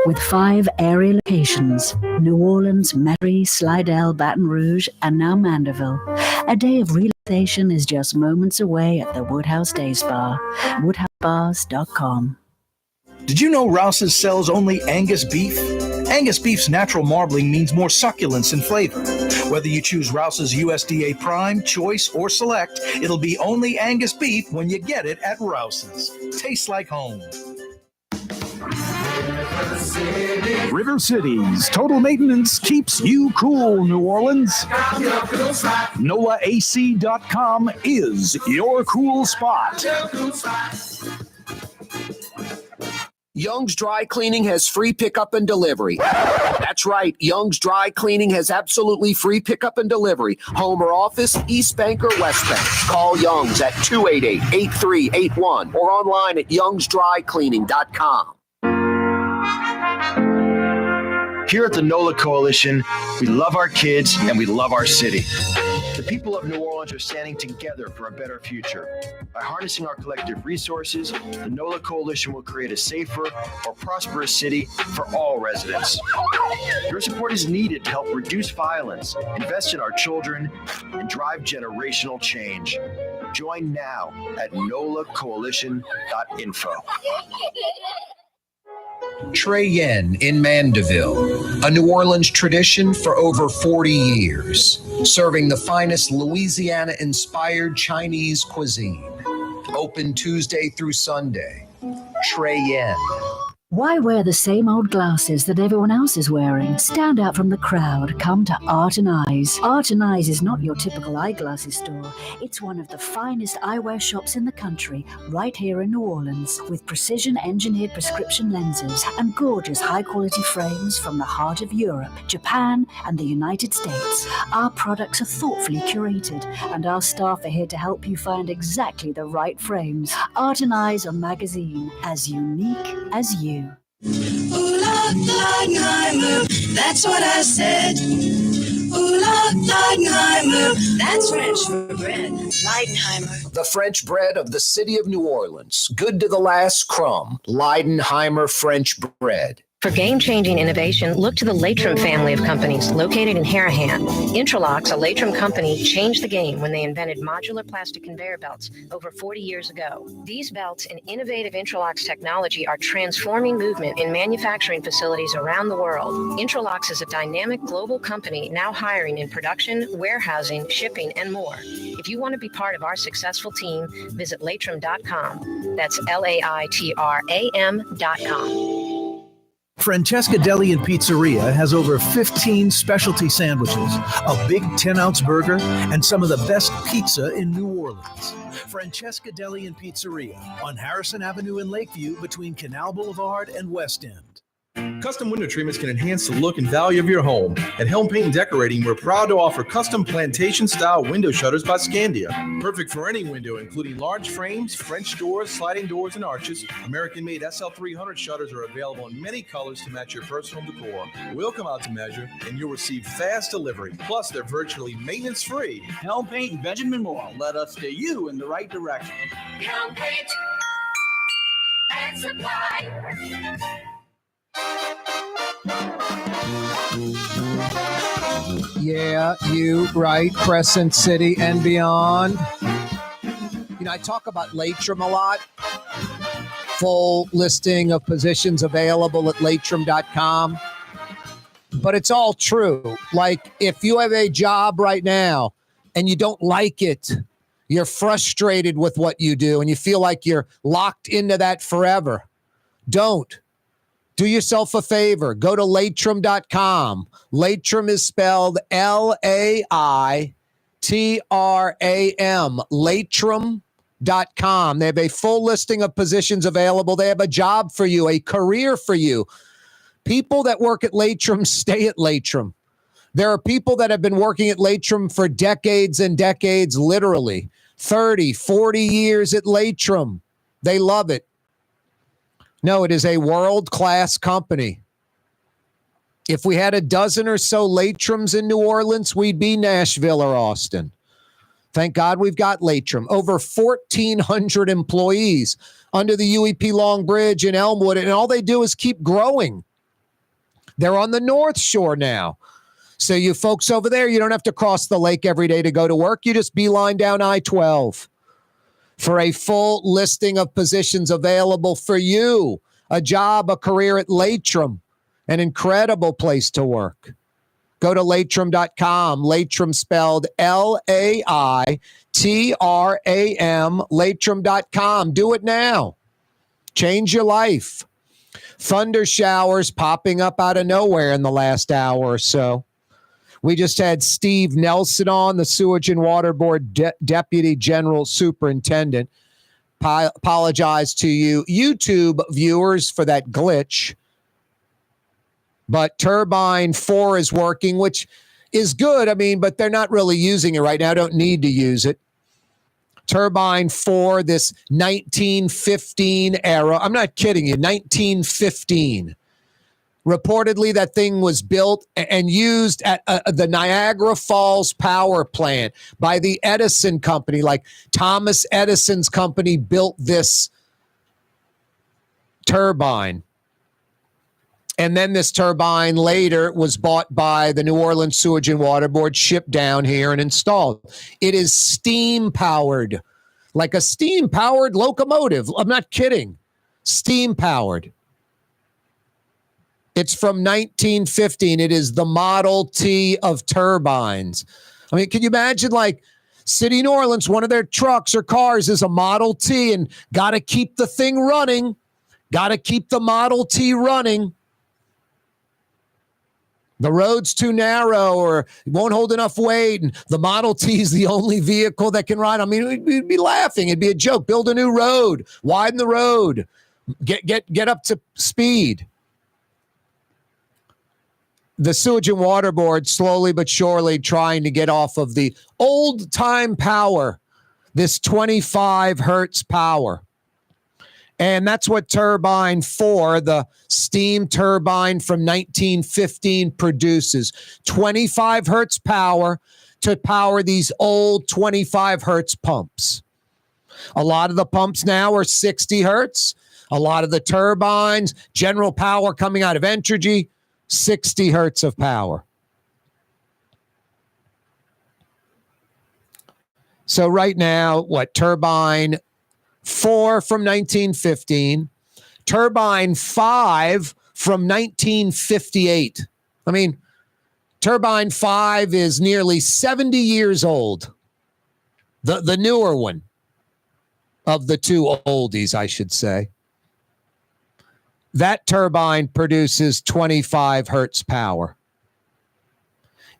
With 5 area locations, New Orleans, Metairie, Slidell, Baton Rouge, and now Mandeville, a day of relaxation is just moments away at the Woodhouse Day Spa. WoodhouseBars.com. Did you know Rouse's sells only Angus beef? Angus beef's natural marbling means more succulence and flavor. Whether you choose Rouse's USDA Prime, Choice, or Select, it'll be only Angus beef when you get it at Rouse's. Tastes like home. River City's total maintenance keeps you cool, New Orleans. NOLAAC.com is your cool spot. Young's Dry Cleaning has free pickup and delivery. That's right. Young's Dry Cleaning has absolutely free pickup and delivery. Home or office, East Bank or West Bank. Call Young's at 288-8381 or online at youngsdrycleaning.com. Here at the NOLA Coalition, we love our kids and we love our city. The people of New Orleans are standing together for a better future. By harnessing our collective resources, the NOLA Coalition will create a safer, more prosperous city for all residents. Your support is needed to help reduce violence, invest in our children, and drive generational change. Join now at nolacoalition.info. Trey Yen in Mandeville, a New Orleans tradition for over 40 years, serving the finest Louisiana-inspired Chinese cuisine. Open Tuesday through Sunday. Trey Yen. Why wear the same old glasses that everyone else is wearing? Stand out from the crowd. Come to Art and Eyes. Art and Eyes is not your typical eyeglasses store. It's one of the finest eyewear shops in the country, right here in New Orleans, with precision-engineered prescription lenses and gorgeous high-quality frames from the heart of Europe, Japan, and the United States. Our products are thoughtfully curated, and our staff are here to help you find exactly the right frames. Art and Eyes on magazine, as unique as you. Ooh, Leidenheimer, that's what I said. Ooh, Leidenheimer, that's French for bread. Leidenheimer. The French bread of the city of New Orleans. Good to the last crumb. Leidenheimer French bread. For game-changing innovation, look to the Latrim family of companies located in Harahan. Intralocks, a Latrim company, changed the game when they invented modular plastic conveyor belts over 40 years ago. These belts and innovative Intralocks technology are transforming movement in manufacturing facilities around the world. Intralocks is a dynamic global company now hiring in production, warehousing, shipping, and more. If you want to be part of our successful team, visit Latrim.com. That's LAITRAM.com. Francesca Deli and Pizzeria has over 15 specialty sandwiches, a big 10-ounce burger, and some of the best pizza in New Orleans. Francesca Deli and Pizzeria on Harrison Avenue in Lakeview between Canal Boulevard and West End. Custom window treatments can enhance the look and value of your home. At Helm Paint and Decorating, we're proud to offer custom plantation-style window shutters by Scandia. Perfect for any window, including large frames, French doors, sliding doors, and arches. American-made SL300 shutters are available in many colors to match your personal decor. We'll come out to measure, and you'll receive fast delivery. Plus, they're virtually maintenance-free. Helm Paint and Benjamin Moore let us steer you in the right direction. Helm Paint and Supply. Yeah, you right, Crescent City and beyond. You know, I talk about Latrim a lot. Full listing of positions available at latrim.com. But it's all true. Like, if you have a job right now and you don't like it, you're frustrated with what you do, and you feel like you're locked into that forever, don't. Do yourself a favor. Go to Latrim.com. Latrim is spelled L-A-I-T-R-A-M. Latrim.com. They have a full listing of positions available. They have a job for you, a career for you. People that work at Latrim stay at Latrim. There are people that have been working at Latrim for decades and decades, literally 30, 40 years at Latrim. They love it. No, it is a world-class company. If we had a dozen or so Latrims in New Orleans, we'd be Nashville or Austin. Thank God we've got Latrim. Over 1,400 employees under the UEP Long Bridge in Elmwood, and all they do is keep growing. They're on the North Shore now. So you folks over there, you don't have to cross the lake every day to go to work. You just beeline down I-12 for a full listing of positions available for you. A job, a career at Latrim, an incredible place to work. Go to Latrim.com. Latrim spelled L-A-I-T-R-A-M. Latrim.com. Do it now. Change your life. Thunder showers popping up out of nowhere in the last hour or so. We just had Steve Nelson on, the Sewage and Water Board Deputy General Superintendent. Apologize to you YouTube viewers for that glitch. But Turbine 4 is working, which is good. I mean, but they're not really using it right now. Don't need to use it. Turbine 4, this 1915 era. I'm not kidding you, 1915. Reportedly, that thing was built and used at the Niagara Falls power plant by the Edison Company. Like Thomas Edison's company built this turbine. And then this turbine later was bought by the New Orleans Sewage and Water Board, shipped down here and installed. It is steam-powered, like a steam-powered locomotive. I'm not kidding. Steam-powered. It's from 1915. It is the Model T of turbines. I mean, can you imagine, like, City New Orleans, one of their trucks or cars is a Model T, and got to keep the thing running. Got to keep the Model T running. The road's too narrow or won't hold enough weight, and the Model T is the only vehicle that can ride. I mean, we'd be laughing. It'd be a joke. Build a new road. Widen the road. Get up to speed. The Sewage and Water Board slowly but surely trying to get off of the old-time power, this 25 hertz power. And that's what Turbine 4, the steam turbine from 1915, produces. 25 hertz power to power these old 25 hertz pumps. A lot of the pumps now are 60 hertz. A lot of the turbines, general power coming out of Entergy, 60 hertz of power. So right now, Turbine 4 from 1915, Turbine 5 from 1958. I mean, Turbine 5 is nearly 70 years old. The newer one of the two oldies, I should say. That turbine produces 25 hertz power.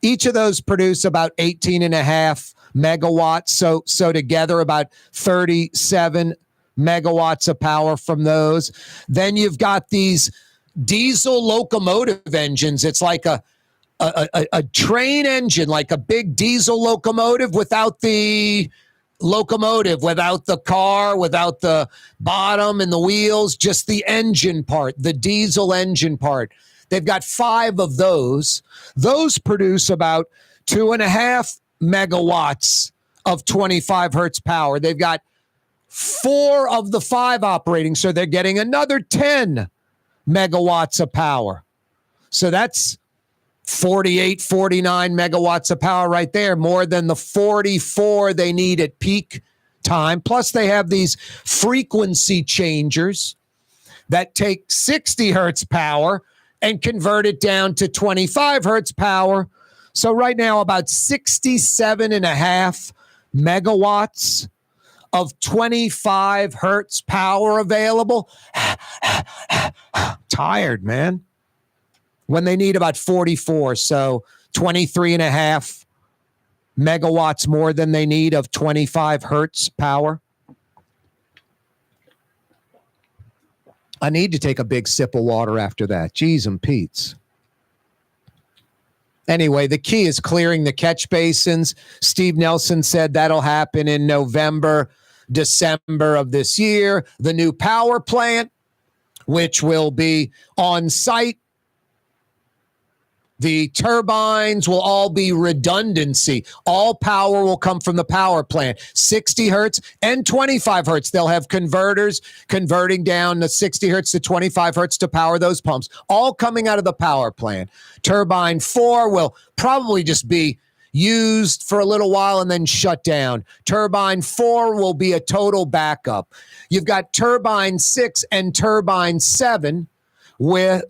Each of those produce about 18 and a half megawatts. So together about 37 megawatts of power from those. Then you've got these diesel locomotive engines. It's like a train engine, like a big diesel locomotive without the locomotive, without the car, without the bottom and the wheels, just the engine part, the diesel engine part. They've got 5 of those. Those produce about 2.5 megawatts of 25 hertz power. They've got 4 of the 5 operating, so they're getting another 10 megawatts of power. So that's 48, 49 megawatts of power right there, more than the 44 they need at peak time. Plus, they have these frequency changers that take 60 hertz power and convert it down to 25 hertz power. So right now, about 67.5 megawatts of 25 hertz power available. Tired, man. When they need about 44, so 23.5 megawatts more than they need of 25 hertz power. I need to take a big sip of water after that. Jeez and Pete's. Anyway, the key is clearing the catch basins. Steve Nelson said that'll happen in November, December of this year. The new power plant, which will be on site The turbines will all be redundancy. All power will come from the power plant, 60 hertz and 25 hertz. They'll have converters converting down the 60 hertz to 25 hertz to power those pumps, all coming out of the power plant. Turbine 4 will probably just be used for a little while and then shut down. Turbine 4 will be a total backup. You've got turbine 6 and turbine 7, with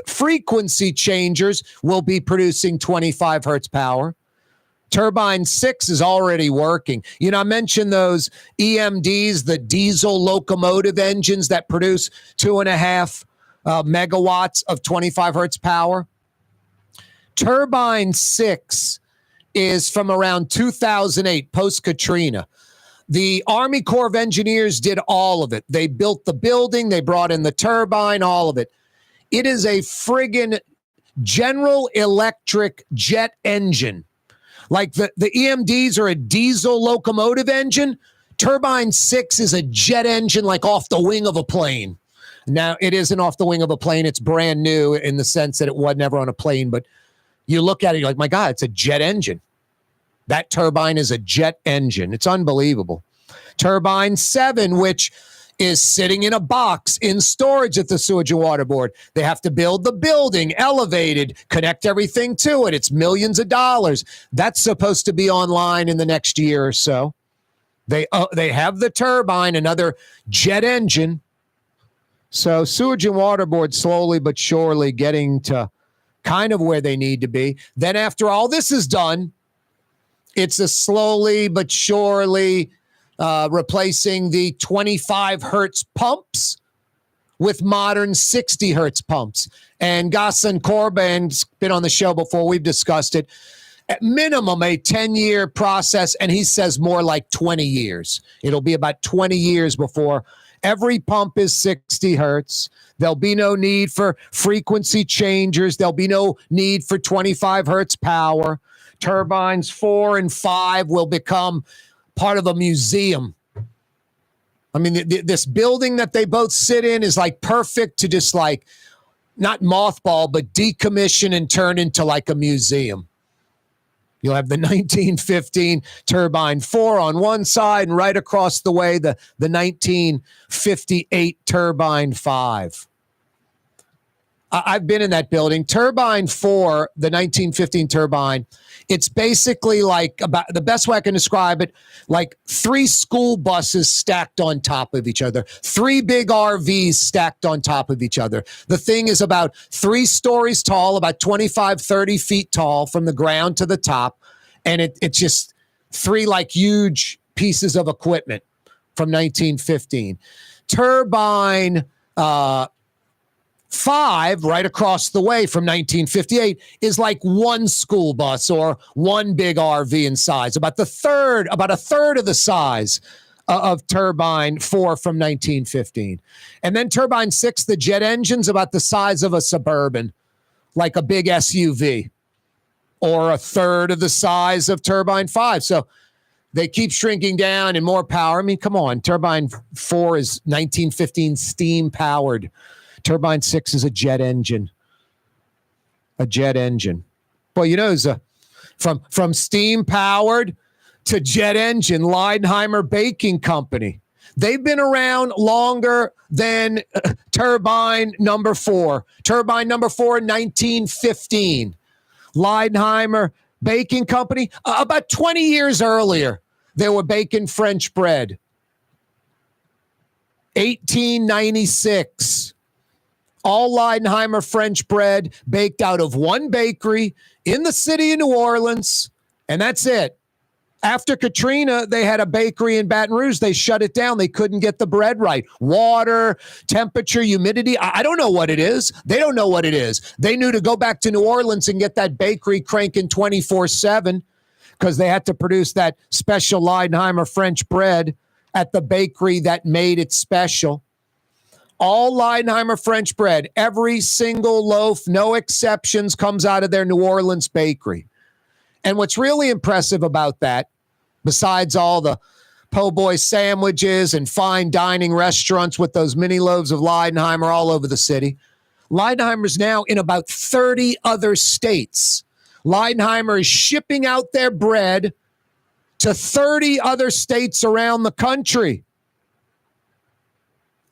frequency changers will be producing 25 hertz power. Turbine 6 is already working. You know, I mentioned those EMDs, the diesel locomotive engines that produce 2.5 megawatts of 25 hertz power. Turbine 6 is from around 2008, post-Katrina. The Army Corps of Engineers did all of it. They built the building, they brought in the turbine, all of it. It is a friggin' General Electric jet engine. Like the EMDs are a diesel locomotive engine. Turbine 6 is a jet engine, like off the wing of a plane. Now, it isn't off the wing of a plane. It's brand new in the sense that it was never on a plane, but you look at it, you're like, my God, it's a jet engine. That turbine is a jet engine. It's unbelievable. Turbine 7, which is sitting in a box in storage at the Sewage and Water Board. They have to build the building, elevated, connect everything to it. It's millions of dollars. That's supposed to be online in the next year or so. They have the turbine, another jet engine. So Sewage and Water Board slowly but surely getting to kind of where they need to be. Then after all this is done, it's a slowly but surely replacing the 25 hertz pumps with modern 60 hertz pumps. And Ghassan Corbin's been on the show before. We've discussed it. At minimum, a 10-year process, and he says more like 20 years. It'll be about 20 years before every pump is 60 hertz. There'll be no need for frequency changers. There'll be no need for 25 hertz power. Turbines 4 and 5 will become part of a museum. I mean, this building that they both sit in is like perfect to just like not mothball, but decommission and turn into like a museum. You'll have the 1915 turbine 4 on one side, and right across the way, the 1958 turbine 5. I've been in that building. Turbine 4, the 1915 turbine, it's basically like, about the best way I can describe it, like 3 school buses stacked on top of each other, 3 big RVs stacked on top of each other. The thing is about 3 stories tall, about 25, 30 feet tall from the ground to the top. And it's just 3 like huge pieces of equipment from 1915. Turbine 5, right across the way from 1958, is like 1 school bus or 1 big RV in size, about a third of the size of turbine 4 from 1915. And then turbine 6, the jet engine's about the size of a Suburban, like a big SUV, or a third of the size of turbine 5. So they keep shrinking down and more power. I mean, come on, turbine 4 is 1915 steam powered. Turbine 6 is a jet engine. A jet engine. Well, you know, from steam powered to jet engine, Leidenheimer Baking Company. They've been around longer than turbine number 4. Turbine number 4, 1915. Leidenheimer Baking Company. About 20 years earlier, they were baking French bread. 1896. All Leidenheimer French bread baked out of 1 bakery in the city of New Orleans, and that's it. After Katrina, they had a bakery in Baton Rouge. They shut it down. They couldn't get the bread right. Water, temperature, humidity. I don't know what it is. They don't know what it is. They knew to go back to New Orleans and get that bakery cranking 24/7 because they had to produce that special Leidenheimer French bread at the bakery that made it special. All Leidenheimer French bread, every single loaf, no exceptions, comes out of their New Orleans bakery. And what's really impressive about that, besides all the po' boy sandwiches and fine dining restaurants with those mini loaves of Leidenheimer all over the city, Leidenheimer's now in about 30 other states. Leidenheimer is shipping out their bread to 30 other states around the country.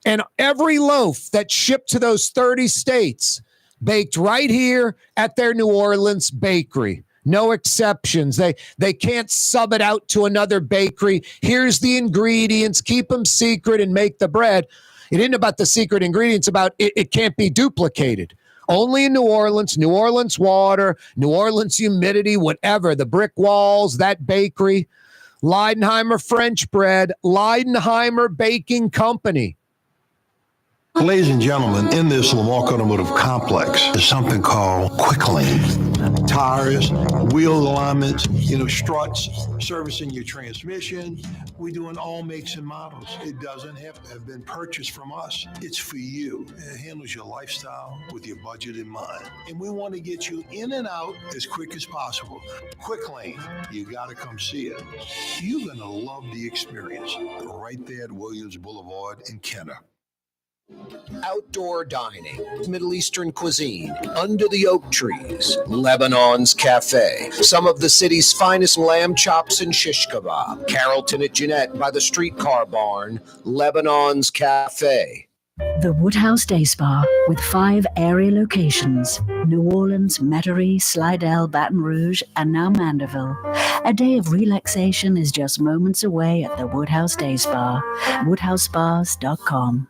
And every loaf that's shipped to those 30 states, baked right here at their New Orleans bakery. No exceptions. They can't sub it out to another bakery. Here's the ingredients. Keep them secret and make the bread. It isn't about the secret ingredients, about it can't be duplicated. Only in New Orleans water, New Orleans humidity, whatever, the brick walls, that bakery. Leidenheimer French bread, Leidenheimer Baking Company. Ladies and gentlemen, in this Lamarck Automotive Complex is something called Quick Lane. Tires, wheel alignments, struts, servicing your transmission. We do in all makes and models. It doesn't have to have been purchased from us. It's for you. It handles your lifestyle with your budget in mind. And we want to get you in and out as quick as possible. Quick Lane, you got to come see it. You're going to love the experience right there at Williams Boulevard in Kenner. Outdoor dining, Middle Eastern cuisine, under the oak trees, Lebanon's Cafe, some of the city's finest lamb chops and shish kebab, Carrollton at Jeanette by the streetcar barn, Lebanon's Cafe. The Woodhouse Day Spa, with 5 area locations: New Orleans, Metairie, Slidell, Baton Rouge, and now Mandeville. A day of relaxation is just moments away at the Woodhouse Day Spa. WoodhouseSpas.com.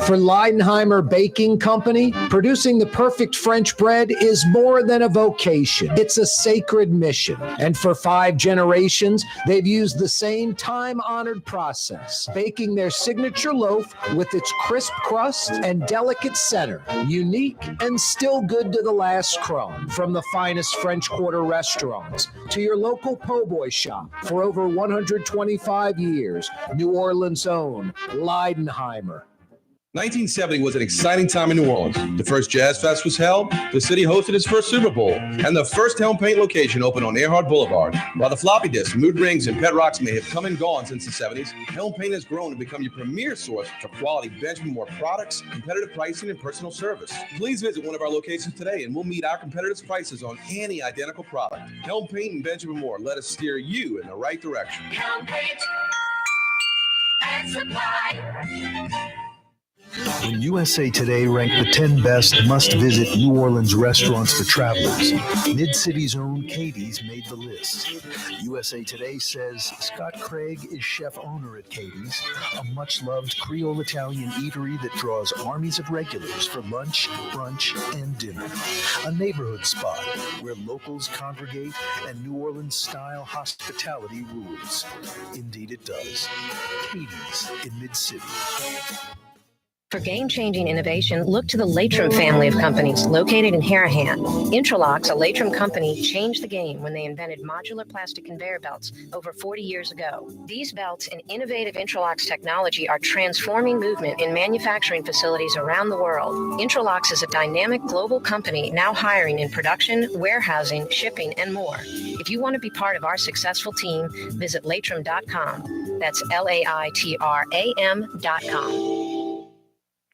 For Leidenheimer Baking Company, producing the perfect French bread is more than a vocation. It's a sacred mission. And for 5 generations, they've used the same time-honored process, baking their signature loaf with its crisp crust and delicate center, unique and still good to the last crumb. From the finest French Quarter restaurants to your local po' boy shop, for over 125 years, New Orleans' own Leidenheimer. 1970 was an exciting time in New Orleans. The first Jazz Fest was held, the city hosted its first Super Bowl, and the first Helm Paint location opened on Earhart Boulevard. While the floppy disks, mood rings, and pet rocks may have come and gone since the 70s, Helm Paint has grown to become your premier source for quality Benjamin Moore products, competitive pricing, and personal service. Please visit one of our locations today, and we'll meet our competitors' prices on any identical product. Helm Paint and Benjamin Moore, let us steer you in the right direction. Helm Paint and Supply. When USA Today ranked the 10 best must-visit New Orleans restaurants for travelers, Mid-City's own Katie's made the list. USA Today says Scott Craig is chef-owner at Katie's, a much-loved Creole Italian eatery that draws armies of regulars for lunch, brunch, and dinner. A neighborhood spot where locals congregate and New Orleans-style hospitality rules. Indeed it does. Katie's in Mid-City. For game-changing innovation, look to the Latrim family of companies located in Harahan. Intralox, a Latrim company, changed the game when they invented modular plastic conveyor belts over 40 years ago. These belts and innovative Intralox technology are transforming movement in manufacturing facilities around the world. Intralox is a dynamic global company now hiring in production, warehousing, shipping, and more. If you want to be part of our successful team, visit Latrim.com. That's LAITRAM.com.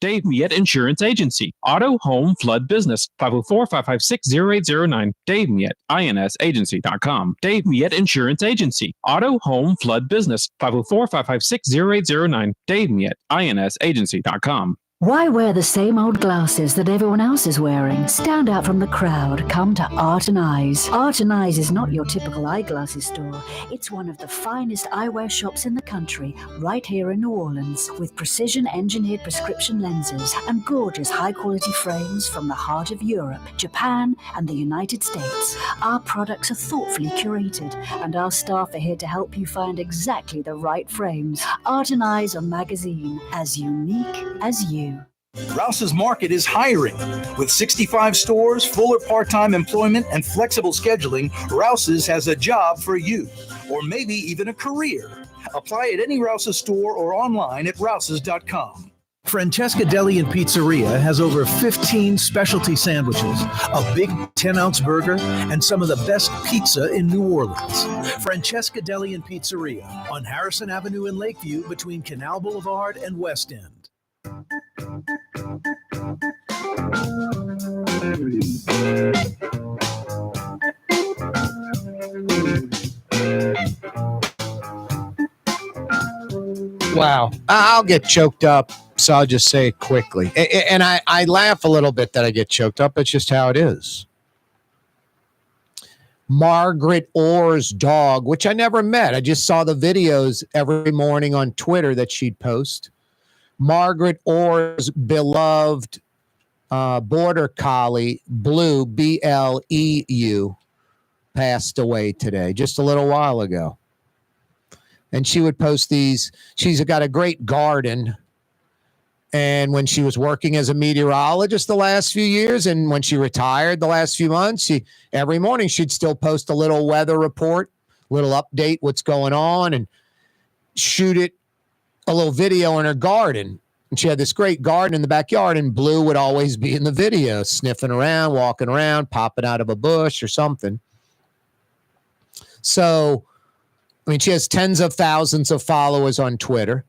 Dave Miette Insurance Agency. Auto, home, flood, business. 504-556-0809. Dave Miette, INSagency.com. Dave Miette Insurance Agency. Auto, home, flood, business. 504-556-0809. Dave Miette, INSagency.com. Why wear the same old glasses that everyone else is wearing? Stand out from the crowd. Come to Art and Eyes. Art and Eyes is not your typical eyeglasses store. It's one of the finest eyewear shops in the country, right here in New Orleans, with precision-engineered prescription lenses and gorgeous high-quality frames from the heart of Europe, Japan, and the United States. Our products are thoughtfully curated, and our staff are here to help you find exactly the right frames. Art and Eyes on magazine, as unique as you. Rouse's Market is hiring. With 65 stores, full or part-time employment, and flexible scheduling, Rouse's has a job for you, or maybe even a career. Apply at any Rouse's store or online at rouses.com. Francesca Deli and Pizzeria has over 15 specialty sandwiches, a big 10-ounce burger, and some of the best pizza in New Orleans. Francesca Deli and Pizzeria on Harrison Avenue in Lakeview between Canal Boulevard and West End. Wow. I'll get choked up, so I'll just say it quickly. And I laugh a little bit that I get choked up. It's just how it is. Margaret Orr's dog, which I never met. I just saw the videos every morning on Twitter that she'd post. Margaret Orr's beloved border collie, Blue, Bleu, passed away today, just a little while ago. And she would post these. She's got a great garden. And when she was working as a meteorologist the last few years, and when she retired the last few months, every morning she'd still post a little weather report, little update, what's going on, and shoot it, a little video in her garden. And she had this great garden in the backyard, and Blue would always be in the video, sniffing around, walking around, popping out of a bush or something. So, I mean, she has tens of thousands of followers on Twitter.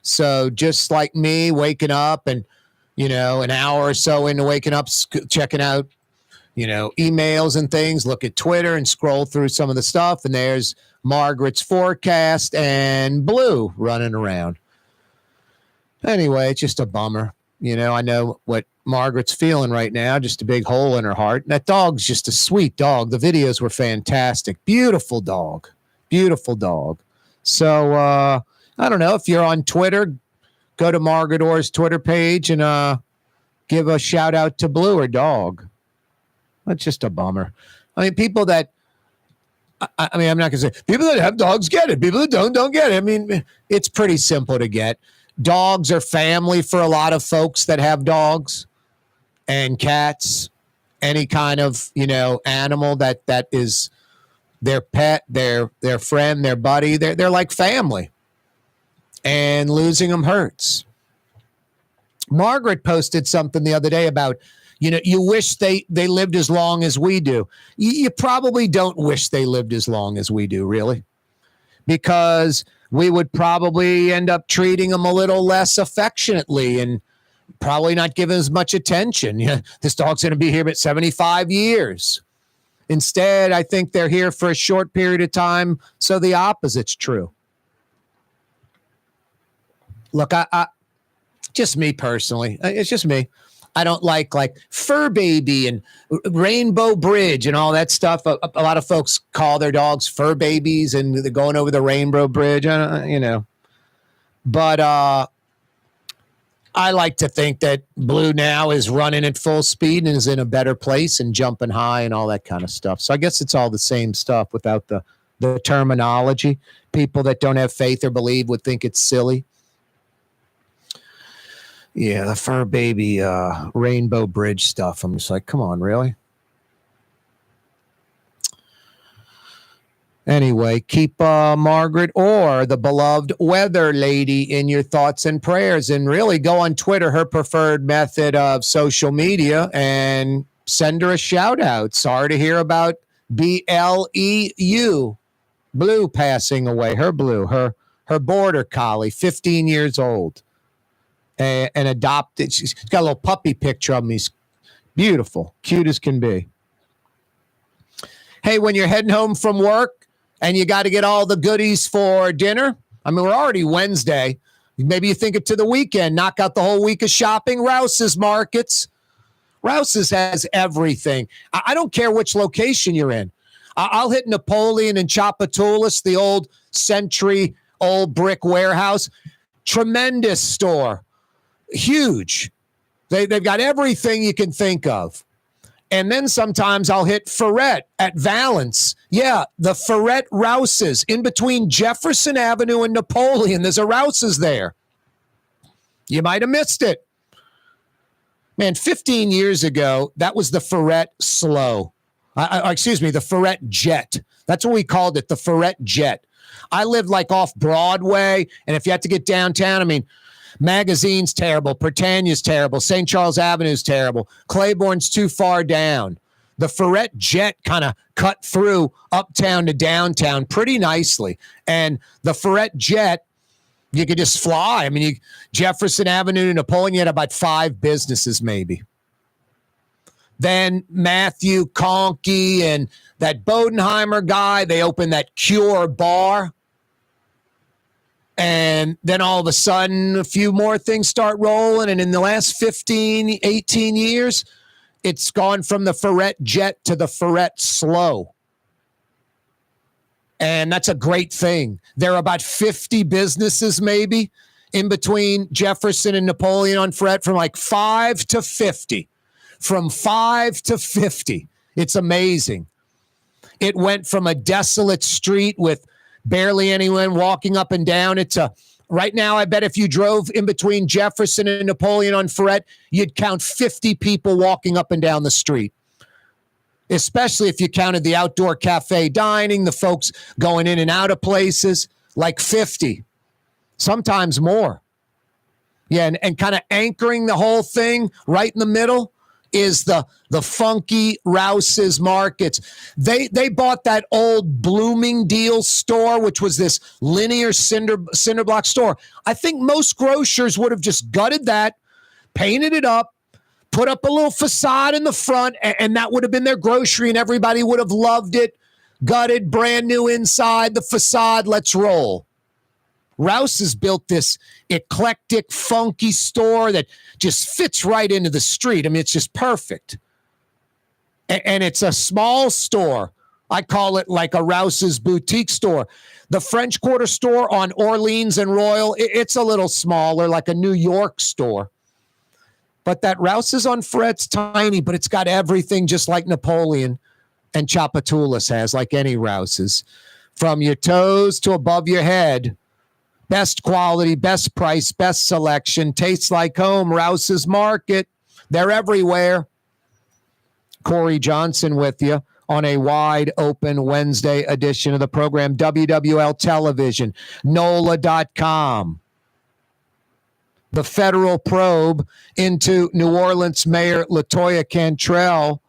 So just like me, waking up and, an hour or so into waking up, checking out, emails and things, look at Twitter and scroll through some of the stuff. And there's Margaret's forecast and Blue running around. Anyway, it's just a bummer. I know what Margaret's feeling right now, just a big hole in her heart. And that dog's just a sweet dog. The videos were fantastic. Beautiful dog. Beautiful dog. So, I don't know if you're on Twitter, go to Margaret Orr's Twitter page and give a shout out to Blue, her dog. That's just a bummer. I mean, people that, I'm not going to say, people that have dogs get it. People that don't get it. I mean, it's pretty simple to get. Dogs are family for a lot of folks that have dogs and cats, any kind of, animal that is their pet, their friend, their buddy. They're like family. And losing them hurts. Margaret posted something the other day about, you wish they lived as long as we do. You probably don't wish they lived as long as we do, really, because we would probably end up treating them a little less affectionately and probably not giving as much attention. This dog's going to be here at 75 years. Instead, I think they're here for a short period of time, so the opposite's true. Look, I just me personally. It's just me. I don't like Fur Baby and Rainbow Bridge and all that stuff. A lot of folks call their dogs fur babies and they're going over the Rainbow Bridge, But I like to think that Blue now is running at full speed and is in a better place and jumping high and all that kind of stuff. So I guess it's all the same stuff without the terminology. People that don't have faith or believe would think it's silly. Yeah, the Fur Baby Rainbow Bridge stuff. I'm just like, come on, really? Anyway, keep Margaret Orr, the beloved weather lady, in your thoughts and prayers. And really go on Twitter, her preferred method of social media, and send her a shout out. Sorry to hear about Bleu, Blue passing away. Her Blue, her border collie, 15 years old. And adopted. She's got a little puppy picture of him. He's beautiful, cute as can be. Hey, when you're heading home from work and you got to get all the goodies for dinner, I mean, we're already Wednesday. Maybe you think it to the weekend, knock out the whole week of shopping. Rouse's Markets. Rouse's has everything. I don't care which location you're in. I'll hit Napoleon and Tchoupitoulas, the old century, old brick warehouse. Tremendous store. Huge. They've got everything you can think of. And then sometimes I'll hit Ferret at Valence. Yeah, the Ferret Rouse's in between Jefferson Avenue and Napoleon. There's a Rouse's there. You might have missed it. Man, 15 years ago, that was the Ferret Slow. The Ferret Jet. That's what we called it, the Ferret Jet. I lived off Broadway, and if you had to get downtown, I mean, Magazine's terrible, Britannia's terrible, St. Charles Avenue's terrible, Claiborne's too far down. The Ferret Jet kind of cut through uptown to downtown pretty nicely. And the Ferret Jet, You could just fly. I mean, Jefferson Avenue, Napoleon, you had about 5 businesses maybe. Then Matthew Conkey and that Bodenheimer guy, they opened that Cure bar. And then all of a sudden, a few more things start rolling. And in the last 15, 18 years, it's gone from the Ferret Jet to the Ferret Slow. And that's a great thing. There are about 50 businesses maybe in between Jefferson and Napoleon on Ferret, from like 5 to 50. From 5 to 50. It's amazing. It went from a desolate street with barely anyone walking up and down. Right now, I bet if you drove in between Jefferson and Napoleon on Ferret, you'd count 50 people walking up and down the street. Especially if you counted the outdoor cafe dining, the folks going in and out of places, like 50, sometimes more. Yeah, and kind of anchoring the whole thing right in the middle is the funky Rouse's Markets. They bought that old Bloomingdale's store, which was this linear cinder block store. I think most grocers would have just gutted that, painted it up, put up a little facade in the front, and that would have been their grocery, and everybody would have loved it. Gutted, brand new inside, the facade, let's roll. Rouse has built this eclectic, funky store that just fits right into the street. I mean, it's just perfect. And it's a small store. I call it like a Rouse's boutique store. The French Quarter store on Orleans and Royal, it's a little smaller, like a New York store. But that Rouse's on Ferret's tiny, but it's got everything just like Napoleon and Tchoupitoulas has, like any Rouse's. From your toes to above your head. Best quality, best price, best selection. Tastes like home. Rouse's Market. They're everywhere. Corey Johnson with you on a wide open Wednesday edition of the program. WWL Television. NOLA.com. The federal probe into New Orleans Mayor Latoya Cantrell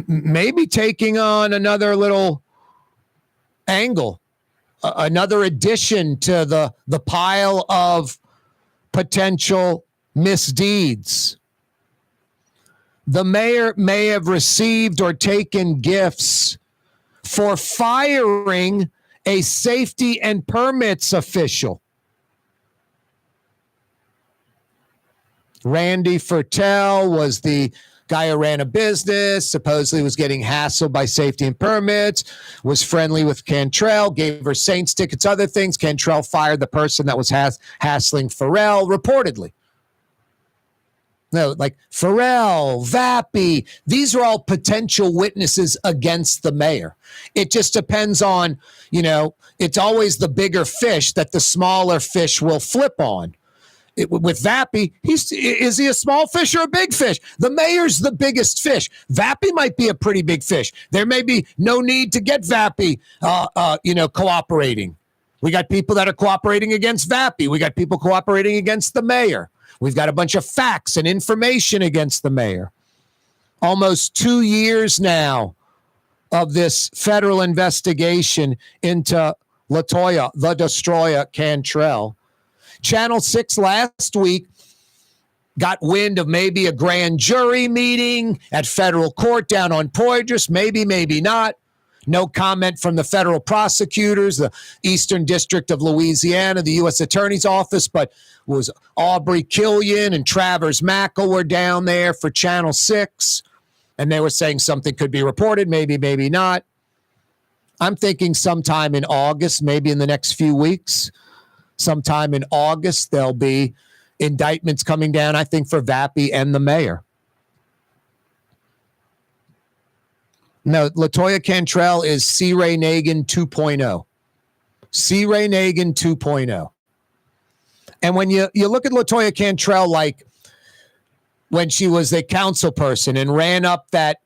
maybe taking on another little angle, another addition to the pile of potential misdeeds. The mayor may have received or taken gifts for firing a safety and permits official. Randy Fertel was the guy who ran a business, supposedly was getting hassled by safety and permits, was friendly with Cantrell, gave her Saints tickets, other things. Cantrell fired the person that was hassling Farrell, reportedly. No, like Farrell, Vappy, these are all potential witnesses against the mayor. It just depends on, it's always the bigger fish that the smaller fish will flip on. With Vappy, is he a small fish or a big fish? The mayor's the biggest fish. Vappy might be a pretty big fish. There may be no need to get Vappy, cooperating. We got people that are cooperating against Vappy. We got people cooperating against the mayor. We've got a bunch of facts and information against the mayor. Almost 2 years now of this federal investigation into Latoya, the Destroyer Cantrell. Channel 6 last week got wind of maybe a grand jury meeting at federal court down on Poydras. Maybe, maybe not. No comment from the federal prosecutors, the Eastern District of Louisiana, the U.S. Attorney's Office, but was Aubrey Killian and Travers Mackle were down there for Channel 6, and they were saying something could be reported, maybe, maybe not. I'm thinking sometime in August, maybe in the next few weeks. Sometime in August, there'll be indictments coming down, I think, for Vappy and the mayor. No, Latoya Cantrell is C. Ray Nagin 2.0. C. Ray Nagin 2.0. And when you look at Latoya Cantrell, like when she was a council person and ran up that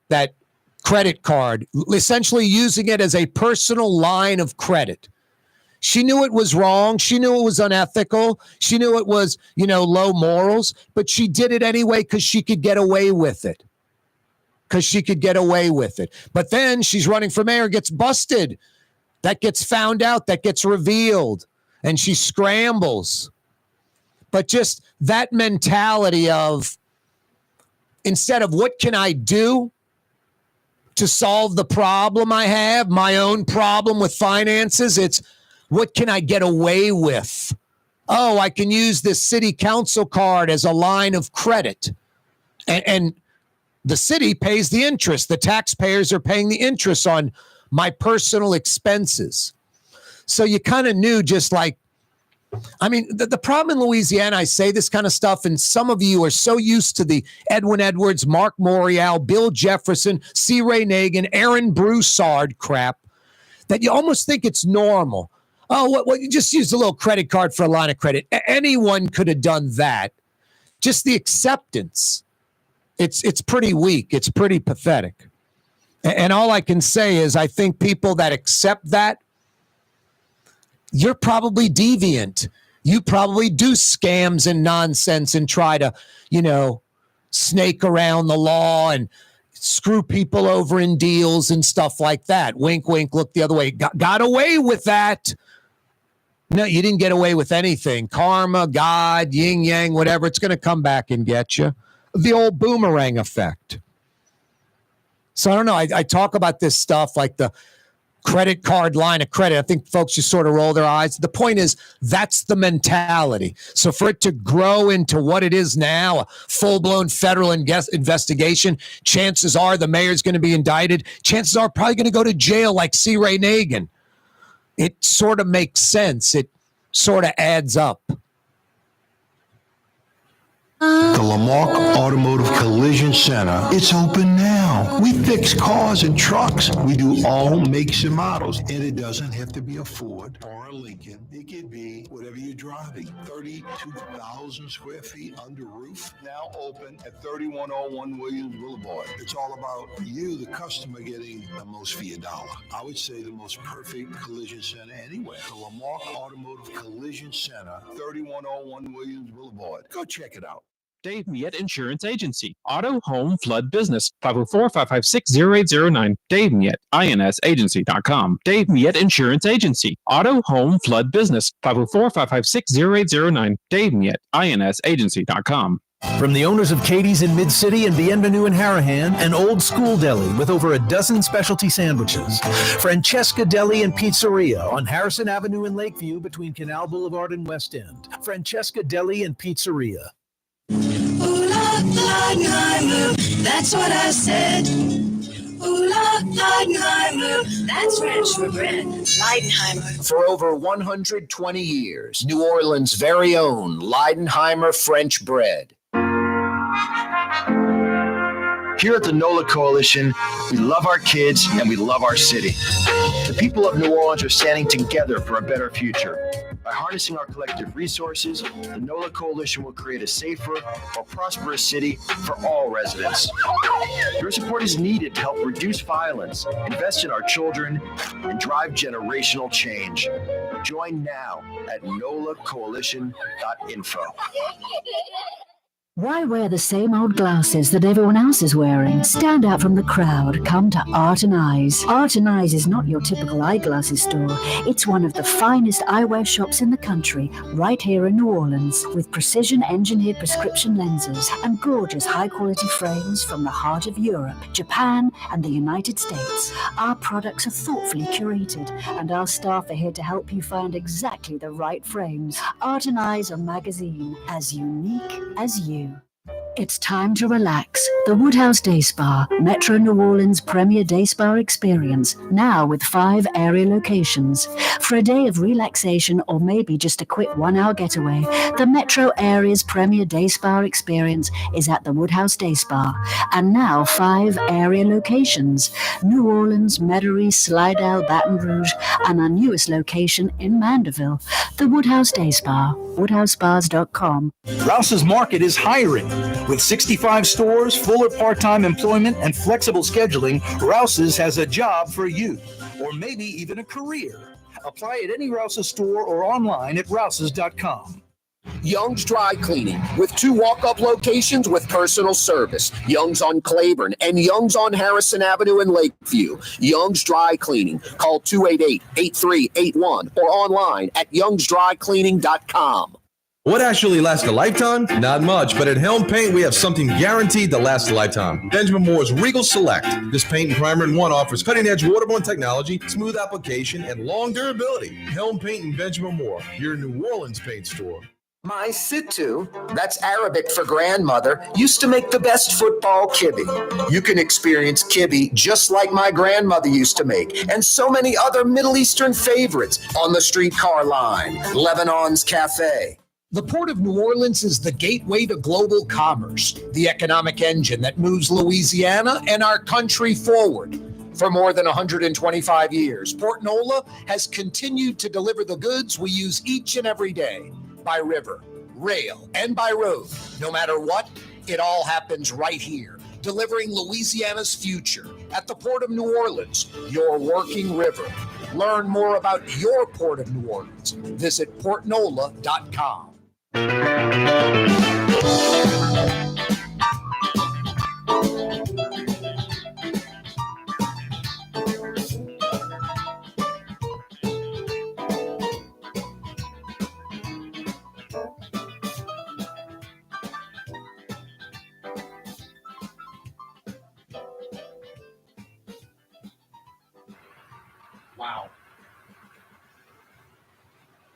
credit card, essentially using it as a personal line of credit. She knew it was wrong. She knew it was unethical. She knew it was, low morals, but she did it anyway because she could get away with it. But then she's running for mayor, gets busted That gets found out, that gets revealed, and she scrambles. But just that mentality of, instead of what can I do to solve the problem I have, my own problem with finances, it's what can I get away with? Oh, I can use this city council card as a line of credit. And the city pays the interest. The taxpayers are paying the interest on my personal expenses. So you kind of knew, just like, I mean, the problem in Louisiana, I say this kind of stuff, and some of you are so used to the Edwin Edwards, Mark Morial, Bill Jefferson, C. Ray Nagin, Aaron Broussard crap, that you almost think it's normal. Oh, well, you just used a little credit card for a line of credit. Anyone could have done that. Just the acceptance. It's pretty weak. It's pretty pathetic. And all I can say is I think people that accept that, you're probably deviant. You probably do scams and nonsense and try to, snake around the law and screw people over in deals and stuff like that. Wink, wink, look the other way. Got away with that. No, you didn't get away with anything. Karma, God, yin yang, whatever, it's going to come back and get you. The old boomerang effect. So I don't know. I talk about this stuff like the credit card line of credit. I think folks just sort of roll their eyes. The point is, that's the mentality. So for it to grow into what it is now, a full-blown federal investigation, chances are the mayor's going to be indicted. Chances are probably going to go to jail like C. Ray Nagin. It sort of makes sense. It sort of adds up. The Lamarck Automotive Collision Center, it's open now. We fix cars and trucks. We do all makes and models. And it doesn't have to be a Ford or a Lincoln. It could be whatever you're driving. 32,000 square feet under roof. Now open at 3101 Williams Boulevard. It's all about you, the customer, getting the most for your dollar. I would say the most perfect collision center anywhere. The Lamarck Automotive Collision Center, 3101 Williams Boulevard. Go check it out. Dave Miette Insurance Agency. Auto, home, flood, business. 504-556-0809. Dave Miette, INSagency.com. Dave Miette Insurance Agency. Auto, home, flood, business. 504-556-0809. Dave Miette, INSagency.com. From the owners of Katie's in Mid-City and Bienvenue in Harahan, an old school deli with over a dozen specialty sandwiches. Francesca Deli and Pizzeria on Harrison Avenue in Lakeview between Canal Boulevard and West End. Francesca Deli and Pizzeria. Ooh la Leidenheimer, that's what I said. Ooh la Leidenheimer, that's French for bread. Leidenheimer. For over 120 years, New Orleans' very own Leidenheimer French bread. Here at the NOLA Coalition, we love our kids and we love our city. The people of New Orleans are standing together for a better future. By harnessing our collective resources, the NOLA Coalition will create a safer, more prosperous city for all residents. Your support is needed to help reduce violence, invest in our children, and drive generational change. Join now at nolacoalition.info. Why wear the same old glasses that everyone else is wearing? Stand out from the crowd. Come to Art and Eyes. Art and Eyes is not your typical eyeglasses store. It's one of the finest eyewear shops in the country, right here in New Orleans, with precision-engineered prescription lenses and gorgeous high-quality frames from the heart of Europe, Japan, and the United States. Our products are thoughtfully curated, and our staff are here to help you find exactly the right frames. Art and Eyes, a magazine as unique as you. It's time to relax. The Woodhouse Day Spa, Metro New Orleans' premier day spa experience, now with 5 area locations. For a day of relaxation or maybe just a quick 1-hour getaway, the Metro area's premier day spa experience is at the Woodhouse Day Spa. And now 5 area locations: New Orleans, Metairie, Slidell, Baton Rouge, and our newest location in Mandeville. The Woodhouse Day Spa, woodhousespas.com. Rouse's Market is hiring. With 65 stores, fuller part-time employment, and flexible scheduling, Rouse's has a job for you, or maybe even a career. Apply at any Rouse's store or online at rouses.com. Young's Dry Cleaning, with 2 walk-up locations with personal service. Young's on Claiborne and Young's on Harrison Avenue in Lakeview. Young's Dry Cleaning. Call 288-8381 or online at youngsdrycleaning.com. What actually lasts a lifetime? Not much, but at Helm Paint, we have something guaranteed to last a lifetime. Benjamin Moore's Regal Select. This paint and primer in one offers cutting-edge waterborne technology, smooth application, and long durability. Helm Paint and Benjamin Moore, your New Orleans paint store. My Sittu, that's Arabic for grandmother, used to make the best football kibbe. You can experience kibbe just like my grandmother used to make, and so many other Middle Eastern favorites on the streetcar line, Lebanon's Cafe. The Port of New Orleans is the gateway to global commerce, the economic engine that moves Louisiana and our country forward. For more than 125 years, Port Nola has continued to deliver the goods we use each and every day. By river, rail, and by road. No matter what, it all happens right here, delivering Louisiana's future at the Port of New Orleans, your working river. Learn more about your Port of New Orleans. Visit portnola.com.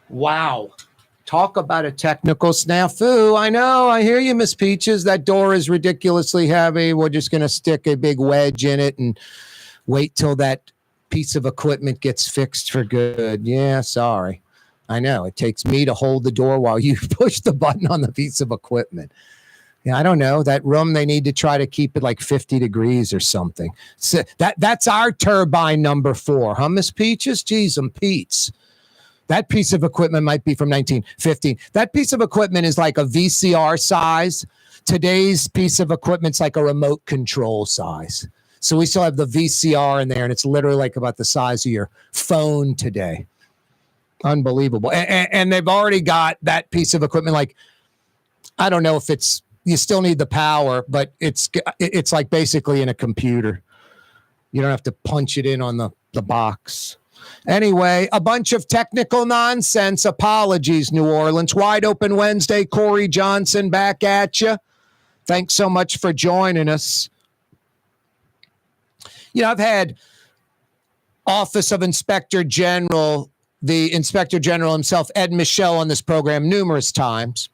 Wow. Talk about a technical snafu. I know. I hear you, Miss Peaches. That door is ridiculously heavy. We're just going to stick a big wedge in it and wait till that piece of equipment gets fixed for good. Yeah, sorry. I know. It takes me to hold the door while you push the button on the piece of equipment. Yeah, I don't know. That room, they need to try to keep it like 50 degrees or something. So that's our turbine number 4, huh, Miss Peaches? Geez, Pete's. That piece of equipment might be from 1915. That piece of equipment is like a VCR size. Today's piece of equipment's like a remote control size. So we still have the VCR in there, and it's literally like about the size of your phone today. Unbelievable. And they've already got that piece of equipment. Like, I don't know if it's, you still need the power, but it's like basically in a computer. You don't have to punch it in on the box. Anyway, a bunch of technical nonsense. Apologies, New Orleans. Wide Open Wednesday. Corey Johnson back at you. Thanks so much for joining us. You know, I've had Office of Inspector General, the Inspector General himself, Ed Michel, on this program numerous times.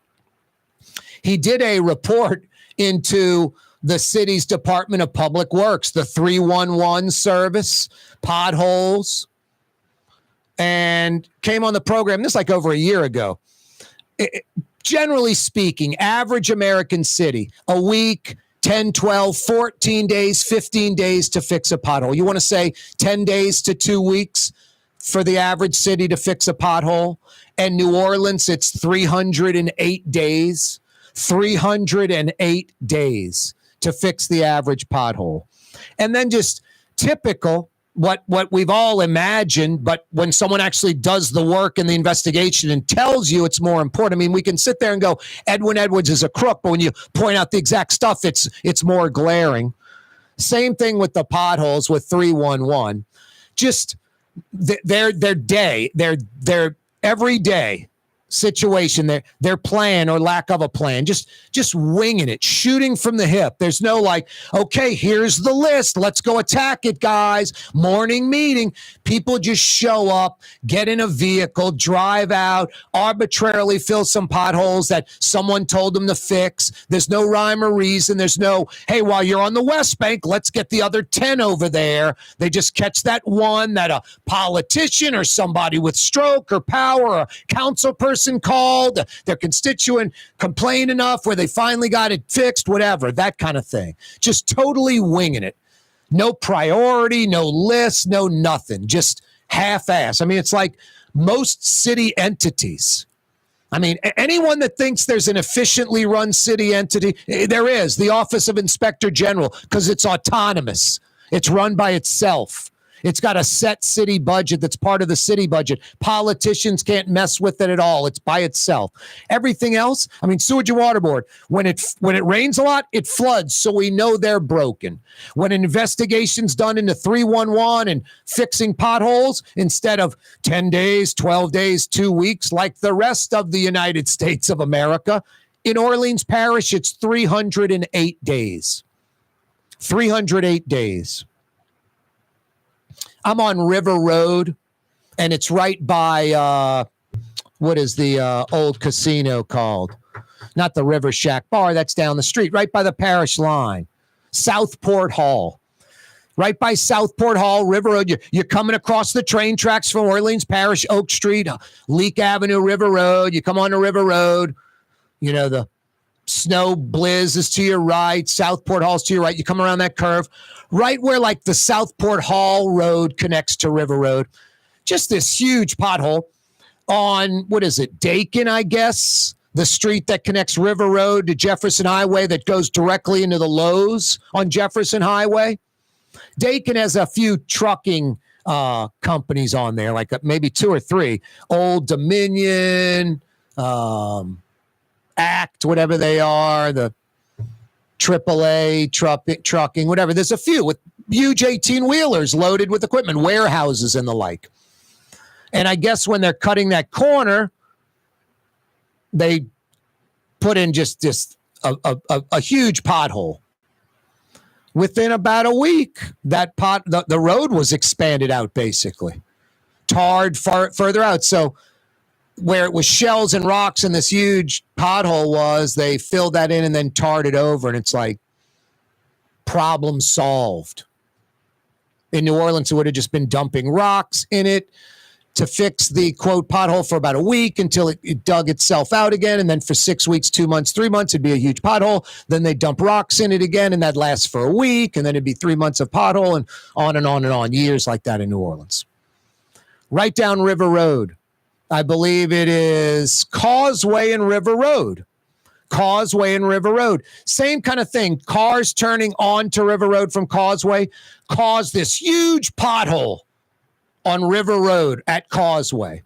He did a report into the city's Department of Public Works, the 311 service, potholes, and came on the program, this like over a year ago. Generally speaking, average American city, a week, 10, 12, 14 days, 15 days to fix a pothole. You want to say 10 days to 2 weeks for the average city to fix a pothole? And New Orleans, it's 308 days. 308 days to fix the average pothole. And then just typical, what we've all imagined, but when someone actually does the work and the investigation and tells you it's more important. I mean, we can sit there and go, Edwin Edwards is a crook, but when you point out the exact stuff, it's more glaring. Same thing with the potholes with 311. Just their everyday situation, their plan or lack of a plan, just winging it, shooting from the hip. There's no like, okay, here's the list, let's go attack it, guys. Morning meeting. People just show up, get in a vehicle, drive out, arbitrarily fill some potholes that someone told them to fix. There's no rhyme or reason. There's no, hey, while you're on the West Bank, let's get the other 10 over there. They just catch that one that a politician or somebody with stroke or power or a council person called, their constituent complained enough where they finally got it fixed, whatever, that kind of thing. Just totally winging it. No priority, no list, no nothing. Just half-ass. I mean, it's like most city entities. I mean, anyone that thinks there's an efficiently run city entity, there is. The Office of Inspector General, because it's autonomous. It's run by itself. It's got a set city budget that's part of the city budget. Politicians can't mess with it at all. It's by itself. Everything else, I mean, Sewage and Water Board, when it rains a lot, it floods, so we know they're broken. When an investigation's done into 311 and fixing potholes, instead of 10 days, 12 days, 2 weeks, like the rest of the United States of America, in Orleans Parish, it's 308 days. 308 days. I'm on River Road, and it's right by, what is the old casino called? Not the River Shack Bar, that's down the street, right by the parish line. Southport Hall. Right by Southport Hall, River Road. You're coming across the train tracks from Orleans Parish, Oak Street, Leak Avenue, River Road. You come on to River Road. You know, the Snow Blizz is to your right. Southport Hall's to your right. You come around that curve. Right where, like, the Southport Hall Road connects to River Road. Just this huge pothole on, what is it, Dakin, I guess? The street that connects River Road to Jefferson Highway that goes directly into the Lowe's on Jefferson Highway. Dakin has a few trucking companies on there, like maybe 2 or 3. Old Dominion, Act, whatever they are, the AAA trucking, whatever. There's a few with huge 18-wheelers loaded with equipment, warehouses and the like. And I guess when they're cutting that corner, they put in just a huge pothole. Within about a week, the road was expanded out, basically. Tarred further out. So where it was shells and rocks and this huge pothole was, they filled that in and then tarred it over. And it's like, problem solved. In New Orleans, it would have just been dumping rocks in it to fix the, quote, pothole for about a week until it dug itself out again. And then for 6 weeks, 2 months, 3 months, it'd be a huge pothole. Then they dump rocks in it again, and that lasts for a week. And then it'd be 3 months of pothole, and on and on and on. Years like that in New Orleans. Right down River Road. I believe it is Causeway and River Road. Causeway and River Road. Same kind of thing. Cars turning onto River Road from Causeway caused this huge pothole on River Road at Causeway.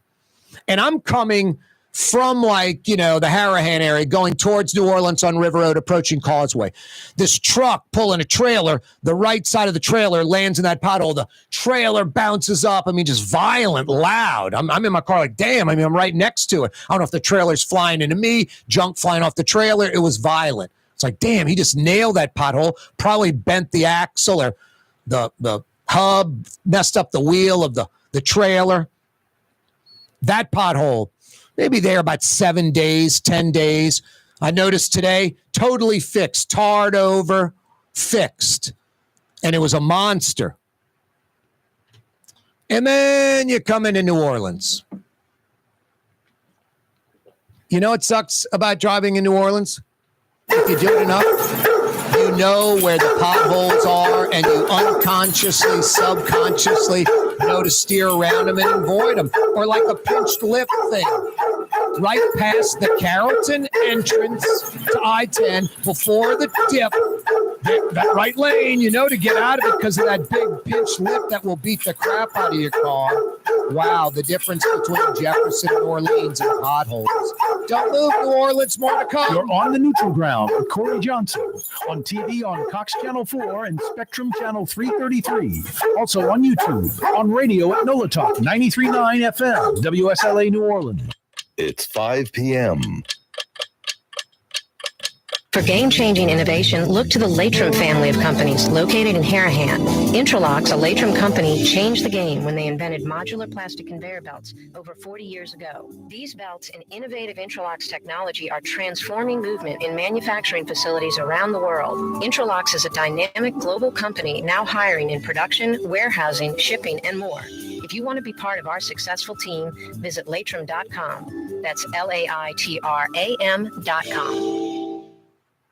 And I'm coming from, like, you know, the Harahan area going towards New Orleans on River Road, approaching Causeway. This truck pulling a trailer, the right side of the trailer lands in that pothole. The trailer bounces up. I mean, just violent, loud. I'm in my car like, damn, I mean, I'm right next to it. I don't know if the trailer's flying into me, junk flying off the trailer. It was violent. It's like, damn, he just nailed that pothole, probably bent the axle or the hub, messed up the wheel of the trailer. That pothole, maybe there about 7 days, 10 days. I noticed today, totally fixed, tarred over, fixed. And it was a monster. And then you come into New Orleans. You know what sucks about driving in New Orleans? If you do it enough, you know where the potholes are, and you unconsciously, subconsciously know to steer around them and avoid them. Or like a pinched lip thing. Right past the Carrollton entrance to I-10 before the dip. That right lane, you know to get out of it because of that big pinched lip that will beat the crap out of your car. Wow, the difference between Jefferson and Orleans and potholes. Don't move, New Orleans, more to come. You're on the neutral ground with Corey Johnson on TV on Cox Channel 4 and Spectrum Channel 333. Also on YouTube, on radio at NOLA Talk 93.9 FM, WSLA New Orleans. It's 5 p.m. For game-changing innovation, look to the Latrim family of companies located in Harahan. Intralocks, a Latrim company, changed the game when they invented modular plastic conveyor belts over 40 years ago. These belts and innovative Intralocks technology are transforming movement in manufacturing facilities around the world. Intralocks is a dynamic global company now hiring in production, warehousing, shipping, and more. If you want to be part of our successful team, visit Latrim.com. That's LAITRAM.com.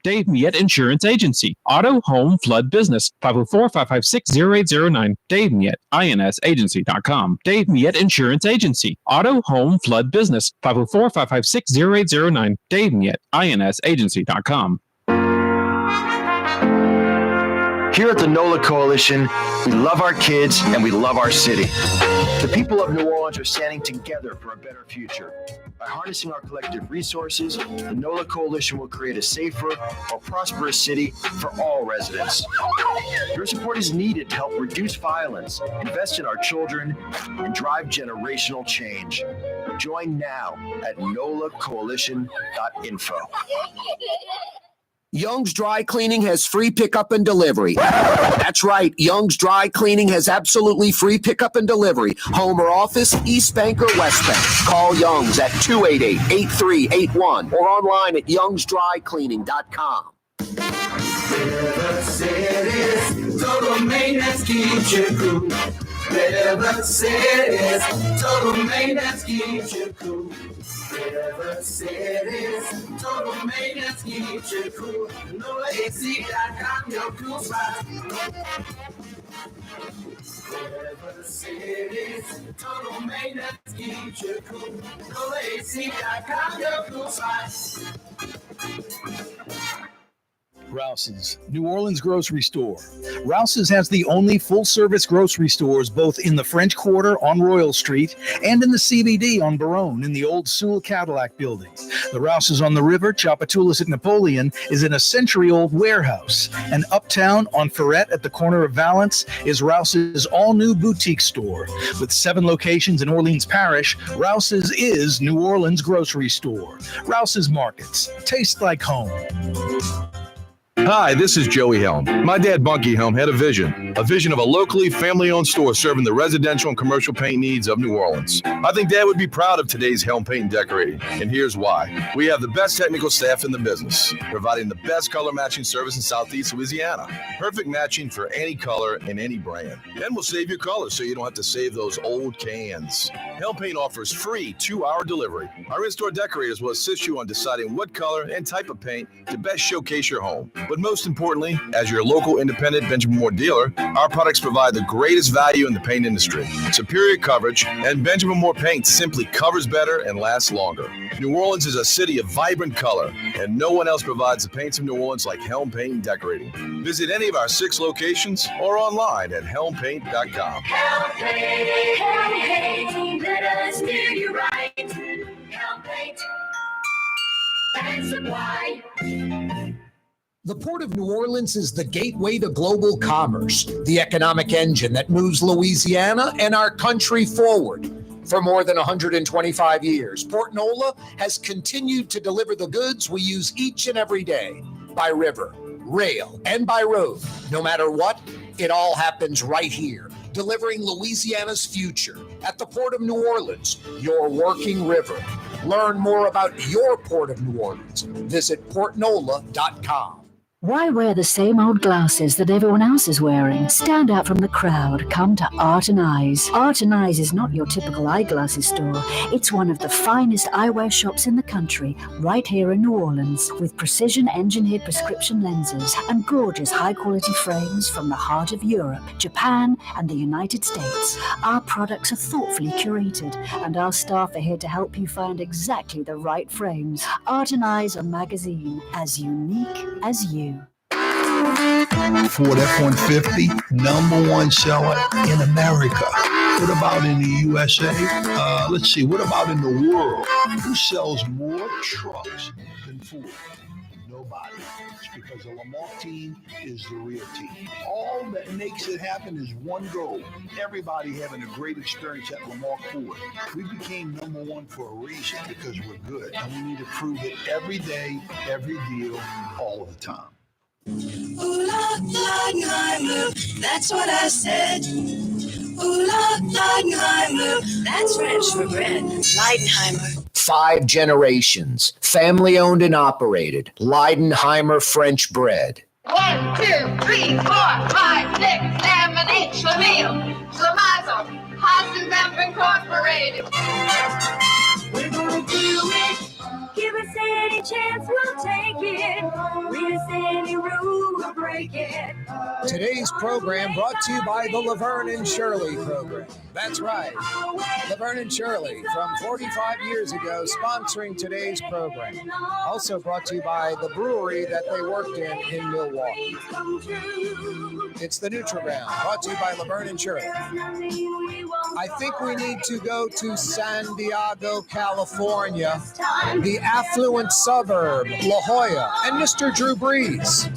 Dave Miette Insurance Agency. Auto, home, flood, business. 504-556-0809. Dave Miette, INSagency.com. Dave Miette Insurance Agency. Auto, home, flood, business. 504-556-0809. Dave Miette, INSagency.com. Here at the NOLA Coalition, we love our kids and we love our city. The people of New Orleans are standing together for a better future. By harnessing our collective resources, the NOLA Coalition will create a safer, more prosperous city for all residents. Your support is needed to help reduce violence, invest in our children, and drive generational change. Join now at nolacoalition.info. Young's Dry Cleaning has free pickup and delivery. That's right. Young's Dry Cleaning has absolutely free pickup and delivery. Home or office, East Bank or West Bank. Call Young's at 288-8381 or online at youngsdrycleaning.com. River City's total maintenance keeps you cool. River City's total maintenance keeps you cool. River City's total maintenance keeps you cool. NOLAAC.com, your cool spot. River City's total maintenance keeps you cool. NOLAAC.com, your cool spot. Rouse's, New Orleans grocery store. Rouse's has the only full-service grocery stores both in the French Quarter on Royal Street and in the CBD on Baronne in the old Sewell Cadillac building. The Rouse's on the river, Tchoupitoulas at Napoleon, is in a century-old warehouse. And uptown on Ferret at the corner of Valence is Rouse's all-new boutique store. With 7 locations in Orleans Parish, Rouse's is New Orleans grocery store. Rouse's Markets. Taste like home. Hi, this is Joey Helm. My dad, Bunky Helm, had a vision of a locally family-owned store serving the residential and commercial paint needs of New Orleans. I think Dad would be proud of today's Helm Paint and Decorating, and here's why. We have the best technical staff in the business, providing the best color matching service in Southeast Louisiana. Perfect matching for any color and any brand. Then we'll save your colors so you don't have to save those old cans. Helm Paint offers free 2-hour delivery. Our in-store decorators will assist you on deciding what color and type of paint to best showcase your home. But most importantly, as your local independent Benjamin Moore dealer, our products provide the greatest value in the paint industry. Superior coverage, and Benjamin Moore paint simply covers better and lasts longer. New Orleans is a city of vibrant color, and no one else provides the paints of New Orleans like Helm Paint and Decorating. Visit any of our 6 locations or online at helmpaint.com. Helm Paint, let us do you right. Helm Paint and Supply. The Port of New Orleans is the gateway to global commerce, the economic engine that moves Louisiana and our country forward. For more than 125 years, Port Nola has continued to deliver the goods we use each and every day by river, rail, and by road. No matter what, it all happens right here, delivering Louisiana's future at the Port of New Orleans, your working river. Learn more about your Port of New Orleans. Visit portnola.com. Why wear the same old glasses that everyone else is wearing? Stand out from the crowd. Come to Art and Eyes. Art and Eyes is not your typical eyeglasses store. It's one of the finest eyewear shops in the country, right here in New Orleans, with precision engineered prescription lenses and gorgeous high-quality frames from the heart of Europe, Japan, and the United States. Our products are thoughtfully curated, and our staff are here to help you find exactly the right frames. Art and Eyes are magazine, as unique as you. Ford F-150, #1 seller in America. What about in the USA? Let's see, what about in the world? Who sells more trucks than Ford? Nobody. It's because the Lamar team is the real team. All that makes it happen is one goal. Everybody having a great experience at Lamar Ford. We became #1 for a reason, because we're good. And we need to prove it every day, every deal, all the time. Ooh la Leidenheimer, that's what I said. Ooh la Leidenheimer, that's French for bread. Leidenheimer. 5 generations, family owned and operated. Leidenheimer French bread. 1, 2, 3, 4, 5, 6, 7, 8, Schlemiel, Schlemazel, Hasendampf Incorporated. We're gonna do it. Give us With any chance we'll take it. With any rule we'll break it. Today's program brought to you by the Laverne and Shirley program. That's right. Laverne and Shirley from 45 years ago sponsoring today's program. Also brought to you by the brewery that they worked in Milwaukee. It's the Nutriground, brought to you by Laverne and Shirley. I think we need to go to San Diego, California, the affluent suburb, La Jolla, and Mr. Drew Brees.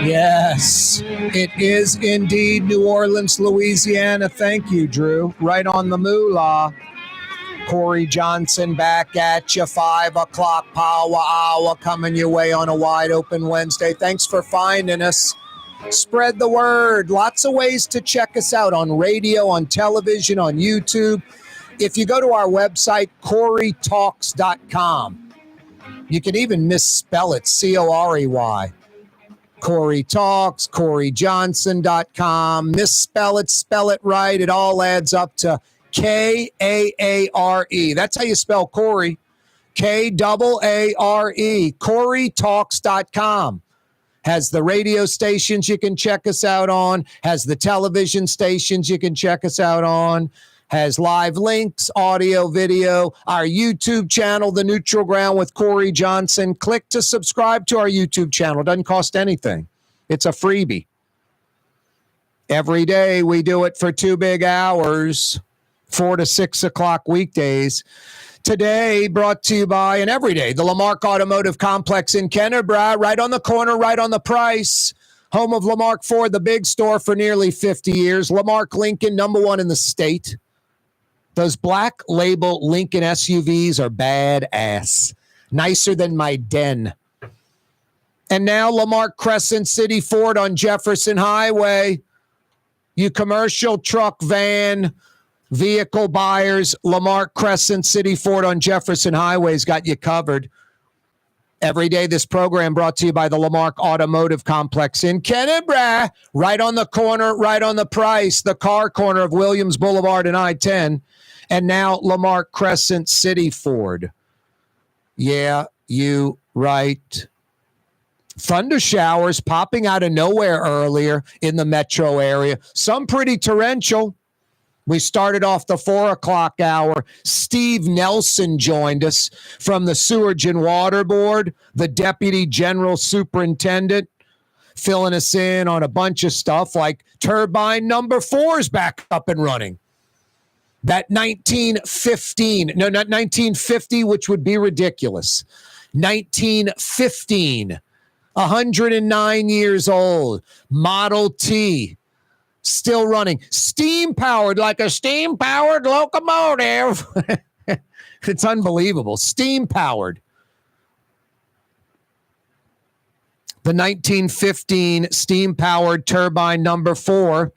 Yes, it is indeed New Orleans, Louisiana. Thank you, Drew. Right on the moolah. Corey Johnson back at you, 5 o'clock power hour, coming your way on a wide open Wednesday. Thanks for finding us. Spread the word. Lots of ways to check us out on radio, on television, on YouTube. If you go to our website, CoreyTalks.com, you can even misspell it, Corey. Corey Talks, CoreyJohnson.com. Misspell it, spell it right. It all adds up to Kaare. That's how you spell Corey. Kaare. CoreyTalks.com. Has the radio stations you can check us out on, has the television stations you can check us out on, has live links, audio, video, our YouTube channel, The Neutral Ground with Corey Johnson. Click to subscribe to our YouTube channel. It doesn't cost anything. It's a freebie. Every day we do it for 2 big hours, 4 to 6 o'clock weekdays. Today, brought to you by, and every day, the Lamarck Automotive Complex in Kennebra, right on the corner, right on the price. Home of Lamarck Ford, the big store for nearly 50 years. Lamarck Lincoln, #1 in the state. Those black label Lincoln SUVs are badass. Nicer than my den. And now Lamarck Crescent City Ford on Jefferson Highway. You commercial truck, van, vehicle buyers, Lamarck Crescent City Ford on Jefferson Highway's got you covered. Every day, this program brought to you by the Lamarck Automotive Complex in Kennebra, right on the corner, right on the price, the car corner of Williams Boulevard and I-10, and now Lamarck Crescent City Ford. Yeah, you right. Thunder showers popping out of nowhere earlier in the metro area. Some pretty torrential. We started off the 4 o'clock hour. Steve Nelson joined us from the Sewerage and Water Board, the Deputy General Superintendent, filling us in on a bunch of stuff like turbine number 4 is back up and running. That 1950, which would be ridiculous. 1915, 109 years old, Model T. Still running, steam-powered, like a steam-powered locomotive. It's unbelievable. Steam-powered. The 1915 steam-powered turbine number 4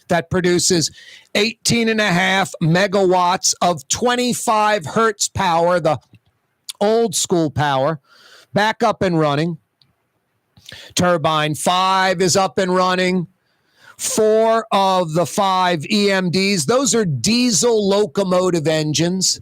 that produces 18.5 megawatts of 25 hertz power, the old school power, back up and running. Turbine 5 is up and running. 4 of the 5 EMDs, those are diesel locomotive engines.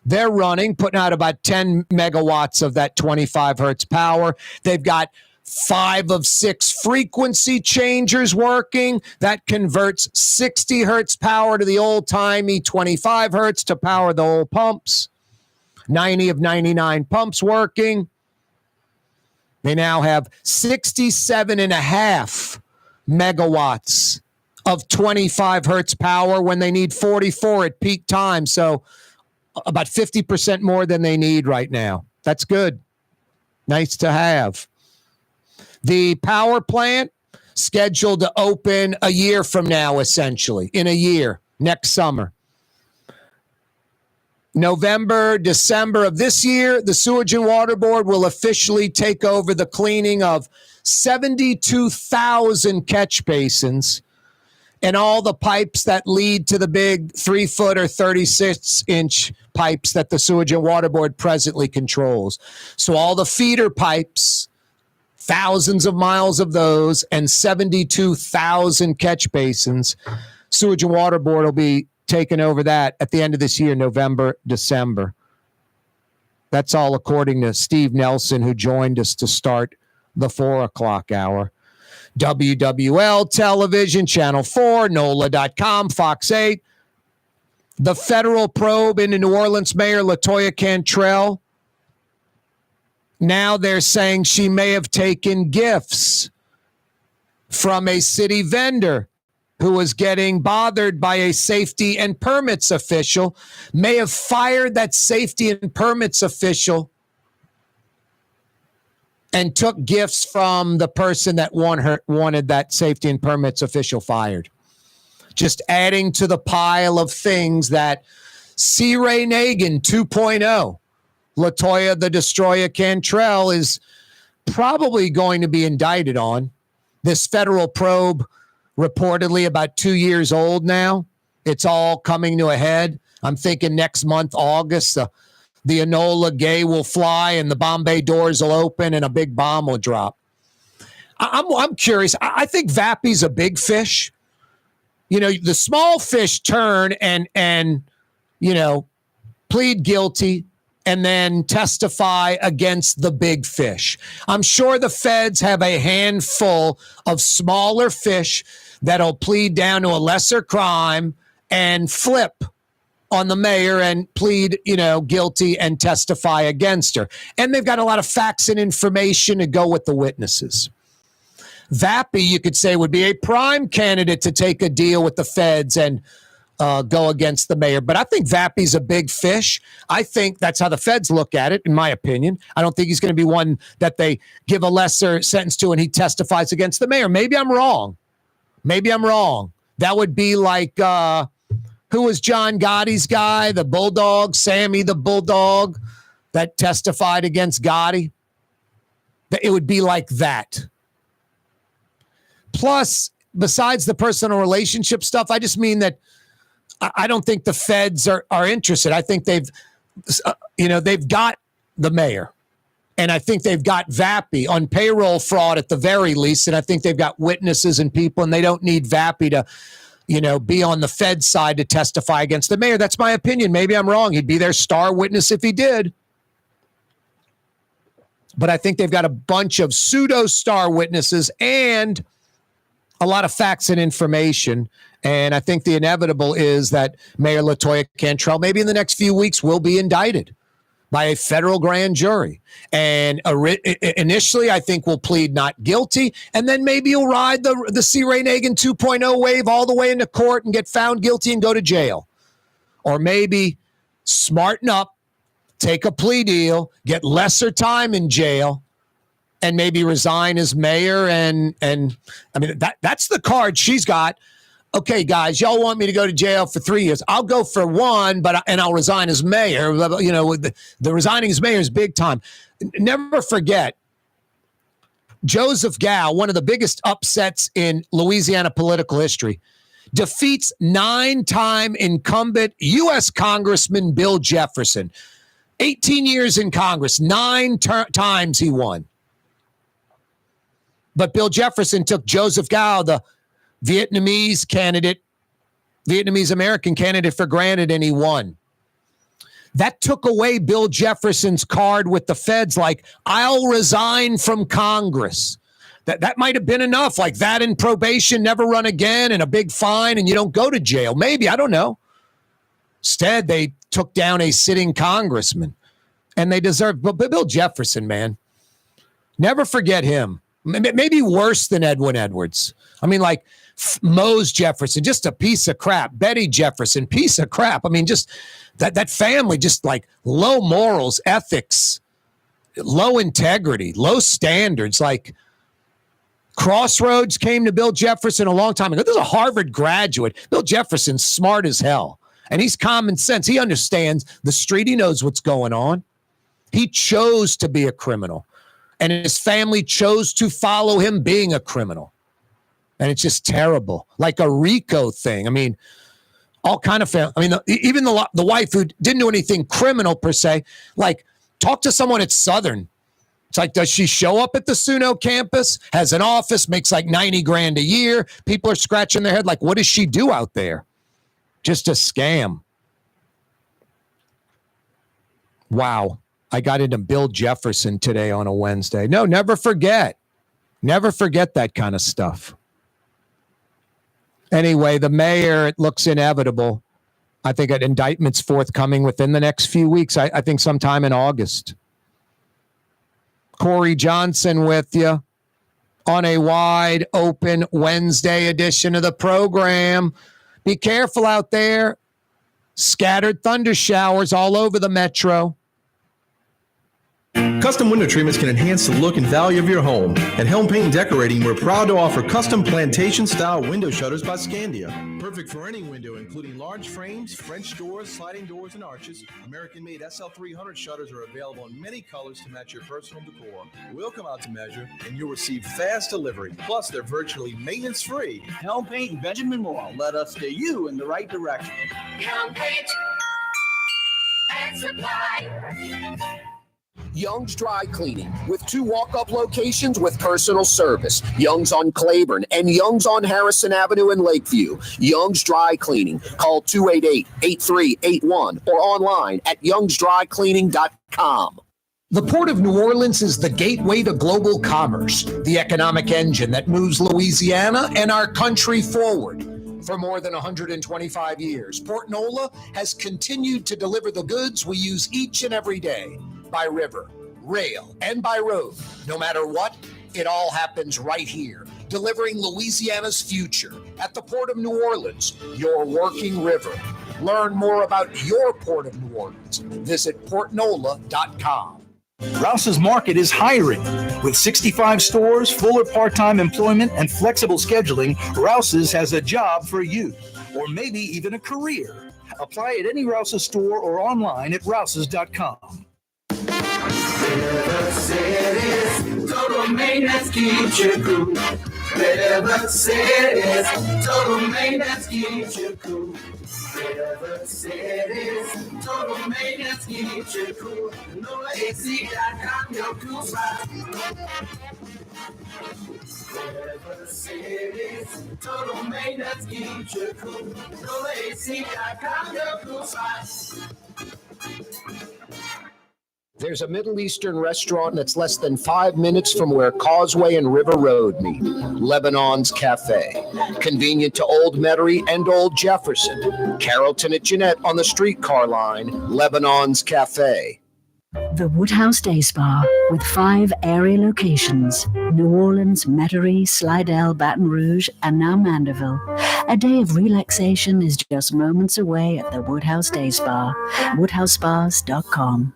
They're running, putting out about 10 megawatts of that 25 hertz power. They've got 5 of 6 frequency changers working. That converts 60 hertz power to the old-timey 25 hertz to power the old pumps. 90 of 99 pumps working. They now have 67.5 megawatts of 25 hertz power when they need 44 at peak time. So about 50% more than they need right now. That's good. Nice to have. The power plant scheduled to open a year from now, essentially, in a year, next summer. November, December of this year, the Sewage and Water Board will officially take over the cleaning of 72,000 catch basins and all the pipes that lead to the big 3-foot or 36-inch pipes that the Sewage and Water Board presently controls. So all the feeder pipes, thousands of miles of those, and 72,000 catch basins, Sewage and Water Board will be taking over that at the end of this year, November, December. That's all according to Steve Nelson, who joined us to start the 4 o'clock hour. WWL Television, Channel 4, NOLA.com, Fox 8. The federal probe into New Orleans Mayor Latoya Cantrell. Now they're saying she may have taken gifts from a city vendor who was getting bothered by a safety and permits official, may have fired that safety and permits official and took gifts from the person that wanted that safety and permits official fired. Just adding to the pile of things that C. Ray Nagin 2.0, Latoya the Destroyer Cantrell, is probably going to be indicted on. This federal probe, reportedly about 2 years old now. It's all coming to a head. I'm thinking next month, August, the Enola Gay will fly and the Bombay doors will open and a big bomb will drop. I'm curious. I think Vappy's a big fish. You know, the small fish turn and plead guilty and then testify against the big fish. I'm sure the feds have a handful of smaller fish that'll plead down to a lesser crime and flip on the mayor and plead, guilty and testify against her. And they've got a lot of facts and information to go with the witnesses. Vappy, you could say, would be a prime candidate to take a deal with the feds and go against the mayor. But I think Vappy's a big fish. I think that's how the feds look at it, in my opinion. I don't think he's going to be one that they give a lesser sentence to and he testifies against the mayor. Maybe I'm wrong. That would be like, who was John Gotti's guy, the Bulldog, Sammy the Bulldog, that testified against Gotti? It would be like that. Plus, besides the personal relationship stuff, I just mean that I don't think the feds are interested. I think they've got the mayor, and I think they've got Vappy on payroll fraud at the very least, and I think they've got witnesses and people, and they don't need Vappy to, be on the Fed side to testify against the mayor. That's my opinion. Maybe I'm wrong. He'd be their star witness if he did. But I think they've got a bunch of pseudo-star witnesses and a lot of facts and information. And I think the inevitable is that Mayor Latoya Cantrell, maybe in the next few weeks, will be indicted by a federal grand jury. And initially, I think will plead not guilty. And then maybe he'll ride the C. Ray Nagin 2.0 wave all the way into court and get found guilty and go to jail. Or maybe smarten up, take a plea deal, get lesser time in jail, and maybe resign as mayor. And I mean, that's the card she's got. Okay, guys, y'all want me to go to jail for 3 years. I'll go for 1, and I'll resign as mayor. The resigning as mayor is big time. Never forget, Joseph Gow, one of the biggest upsets in Louisiana political history, defeats 9-time incumbent U.S. Congressman Bill Jefferson. 18 years in Congress, 9 times he won. But Bill Jefferson took Joseph Gow, the Vietnamese American candidate, for granted, and he won. That took away Bill Jefferson's card with the feds, like, I'll resign from Congress. That might have been enough, like that in probation, never run again, and a big fine, and you don't go to jail. Maybe, I don't know. Instead, they took down a sitting congressman, and they deserved. But Bill Jefferson, man, never forget him. Maybe worse than Edwin Edwards. I mean, like Mose Jefferson, just a piece of crap. Betty Jefferson, piece of crap. I mean, just that family, just like low morals, ethics, low integrity, low standards. Like Crossroads came to Bill Jefferson a long time ago. This is a Harvard graduate. Bill Jefferson's smart as hell. And he's common sense. He understands the street. He knows what's going on. He chose to be a criminal. And his family chose to follow him being a criminal. And it's just terrible. Like a RICO thing. I mean, all kind of family. I mean, even the wife who didn't do anything criminal per se, like talk to someone at Southern. It's like, does she show up at the SUNO campus, has an office, makes like $90,000 a year? People are scratching their head like, what does she do out there? Just a scam. Wow. I got into Bill Jefferson today on a Wednesday. No, never forget. Never forget that kind of stuff. Anyway, the mayor, it looks inevitable. I think an indictment's forthcoming within the next few weeks. I think sometime in August. Corey Johnson with you on a wide open Wednesday edition of the program. Be careful out there. Scattered thunder showers all over the metro. Custom window treatments can enhance the look and value of your home. At Helm Paint and Decorating, we're proud to offer custom plantation-style window shutters by Scandia. Perfect for any window, including large frames, French doors, sliding doors, and arches. American-made SL300 shutters are available in many colors to match your personal decor. We'll come out to measure, and you'll receive fast delivery. Plus, they're virtually maintenance-free. Helm Paint and Benjamin Moore. Let us steer you in the right direction. Helm Paint and Supply. Young's Dry Cleaning, with 2 walk-up locations with personal service. Young's on Claiborne and Young's on Harrison Avenue in Lakeview. Young's Dry Cleaning. Call 288-8381 or online at youngsdrycleaning.com. The Port of New Orleans is the gateway to global commerce, the economic engine that moves Louisiana and our country forward. For more than 125 years, Port Nola has continued to deliver the goods we use each and every day. By river, rail, and by road. No matter what, it all happens right here, delivering Louisiana's future at the Port of New Orleans, your working river. Learn more about your Port of New Orleans. Visit portnola.com. Rouse's Market is hiring. With 65 stores, full or part-time employment, and flexible scheduling, Rouse's has a job for you, or maybe even a career. Apply at any Rouse's store or online at rouses.com. River City's total maintenance keeps you cool. River City's total maintenance keeps you cool. River City's total maintenance keeps you cool. NoAC.com, your cool spot. River City's total maintenance keeps you cool. NoAC.com, your cool spot. There's a Middle Eastern restaurant that's less than 5 minutes from where Causeway and River Road meet. Lebanon's Cafe. Convenient to Old Metairie and Old Jefferson. Carrollton at Jeanette on the streetcar line. Lebanon's Cafe. The Woodhouse Day Spa, with 5 area locations: New Orleans, Metairie, Slidell, Baton Rouge, and now Mandeville. A day of relaxation is just moments away at the Woodhouse Day Spa. WoodhouseSpas.com.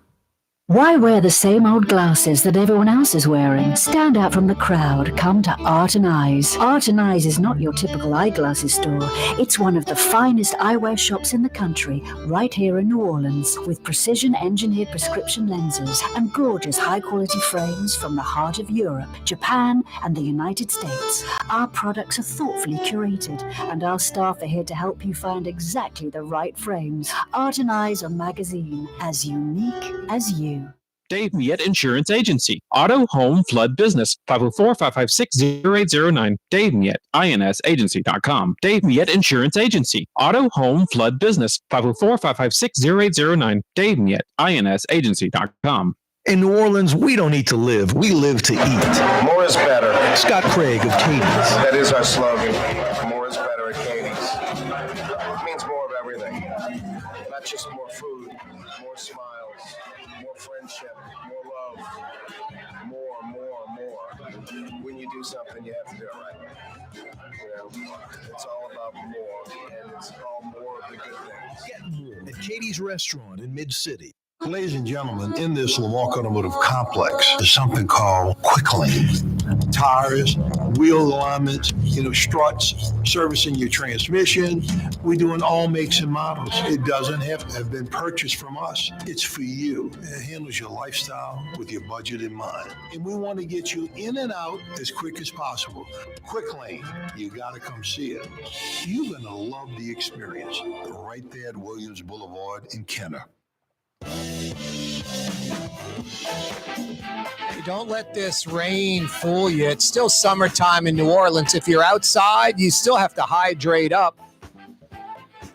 Why wear the same old glasses that everyone else is wearing? Stand out from the crowd. Come to Art and Eyes. Art and Eyes is not your typical eyeglasses store. It's one of the finest eyewear shops in the country, right here in New Orleans, with precision-engineered prescription lenses and gorgeous high-quality frames from the heart of Europe, Japan, and the United States. Our products are thoughtfully curated, and our staff are here to help you find exactly the right frames. Art and Eyes are magazine, as unique as you. Dave Miette Insurance Agency. Auto, home, flood, business. 504-556-0809. Dave Miette, INSagency.com. Dave Miette Insurance Agency. Auto, home, flood, business. 504-556-0809. Dave Miette, INSagency.com. In New Orleans, we don't eat to live. We live to eat. More is better. Scott Craig of Katie's. That is our slogan. More is better at Katie's. It means more of everything. Not just more food, more smiles, more friendship, more love, more. When you do something, you have to do it right. You know, it's all about more, and it's all more of the good things. Get more at Katie's Restaurant in Mid-City. Ladies and gentlemen, in this Lamar Automotive Complex is something called Quick Lane. Tires, wheel alignments, struts, servicing your transmission. We're doing all makes and models. It doesn't have to have been purchased from us. It's for you. It handles your lifestyle with your budget in mind. And we want to get you in and out as quick as possible. Quick Lane, you got to come see it. You're going to love the experience. Right there at Williams Boulevard in Kenner. Don't let this rain fool you. It's still summertime in New Orleans. If you're outside, you still have to hydrate up.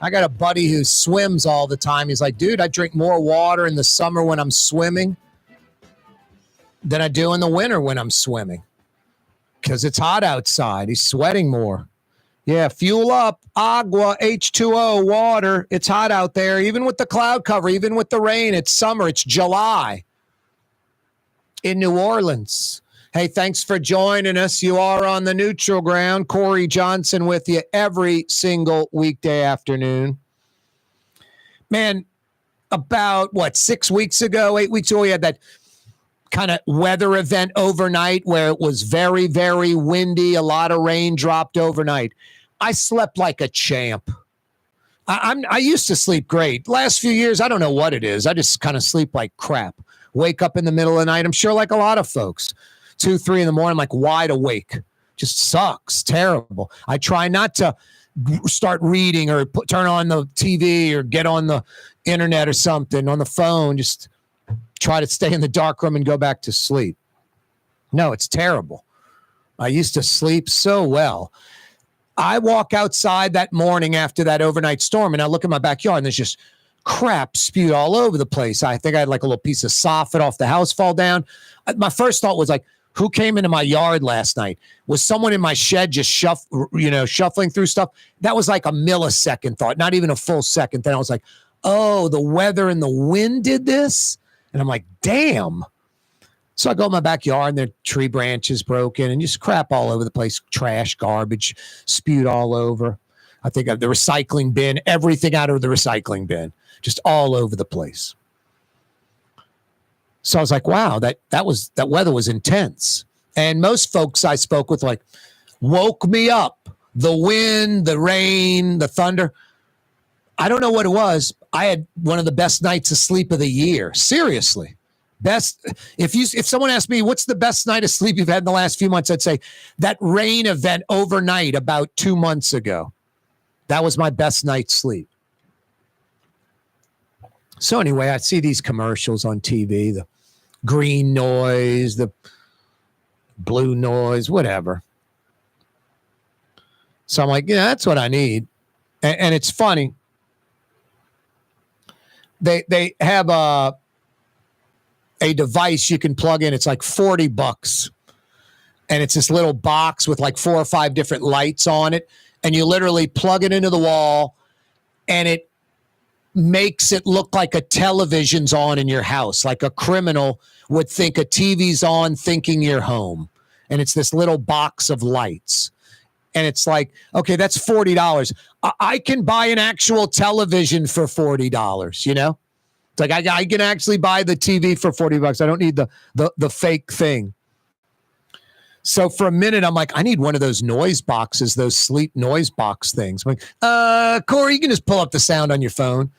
I got a buddy who swims all the time. He's like, dude, I drink more water in the summer when I'm swimming than I do in the winter when I'm swimming because it's hot outside. He's sweating more. Yeah, fuel up, agua, H2O, water. It's hot out there, even with the cloud cover, even with the rain. It's summer. It's July in New Orleans. Hey, thanks for joining us. You are on the neutral ground. Corey Johnson with you every single weekday afternoon. Man, about, 6 weeks ago, 8 weeks ago, we had that kind of weather event overnight where it was very, very windy. A lot of rain dropped overnight. I slept like a champ. I used to sleep great. Last few years, I don't know what it is. I just kind of sleep like crap. Wake up in the middle of the night. I'm sure like a lot of folks. 2, 3 in the morning, I'm like wide awake. Just sucks. Terrible. I try not to start reading or turn on the TV or get on the internet or something on the phone. Just try to stay in the dark room and go back to sleep. No, it's terrible. I used to sleep so well. I walk outside that morning after that overnight storm and I look in my backyard and there's just crap spewed all over the place. I think I had like a little piece of soffit off the house fall down. My first thought was like, who came into my yard last night? Was someone in my shed just shuffling through stuff? That was like a millisecond thought, not even a full second. Then I was like, oh, the weather and the wind did this? And I'm like, damn. So I go in my backyard and there are tree branches broken and just crap all over the place. Trash, garbage spewed all over. I think of the recycling bin, everything out of the recycling bin, just all over the place. So I was like, wow, that weather was intense. And most folks I spoke with like woke me up. The wind, the rain, the thunder. I don't know what it was. I had one of the best nights of sleep of the year. Seriously. Best. If someone asked me, what's the best night of sleep you've had in the last few months? I'd say that rain event overnight about 2 months ago. That was my best night's sleep. So anyway, I see these commercials on TV, the green noise, the blue noise, whatever. So I'm like, yeah, that's what I need. And it's funny. They have a device you can plug in. It's like $40. And it's this little box with like 4 or 5 different lights on it. And you literally plug it into the wall and it makes it look like a television's on in your house, like a criminal would think a TV's on thinking you're home. And it's this little box of lights. And it's like, okay, that's $40. I can buy an actual television for $40, you know? It's like I can actually buy the TV for $40. I don't need the fake thing. So for a minute, I'm like, I need one of those noise boxes, those sleep noise box things. I'm like, Corey, you can just pull up the sound on your phone.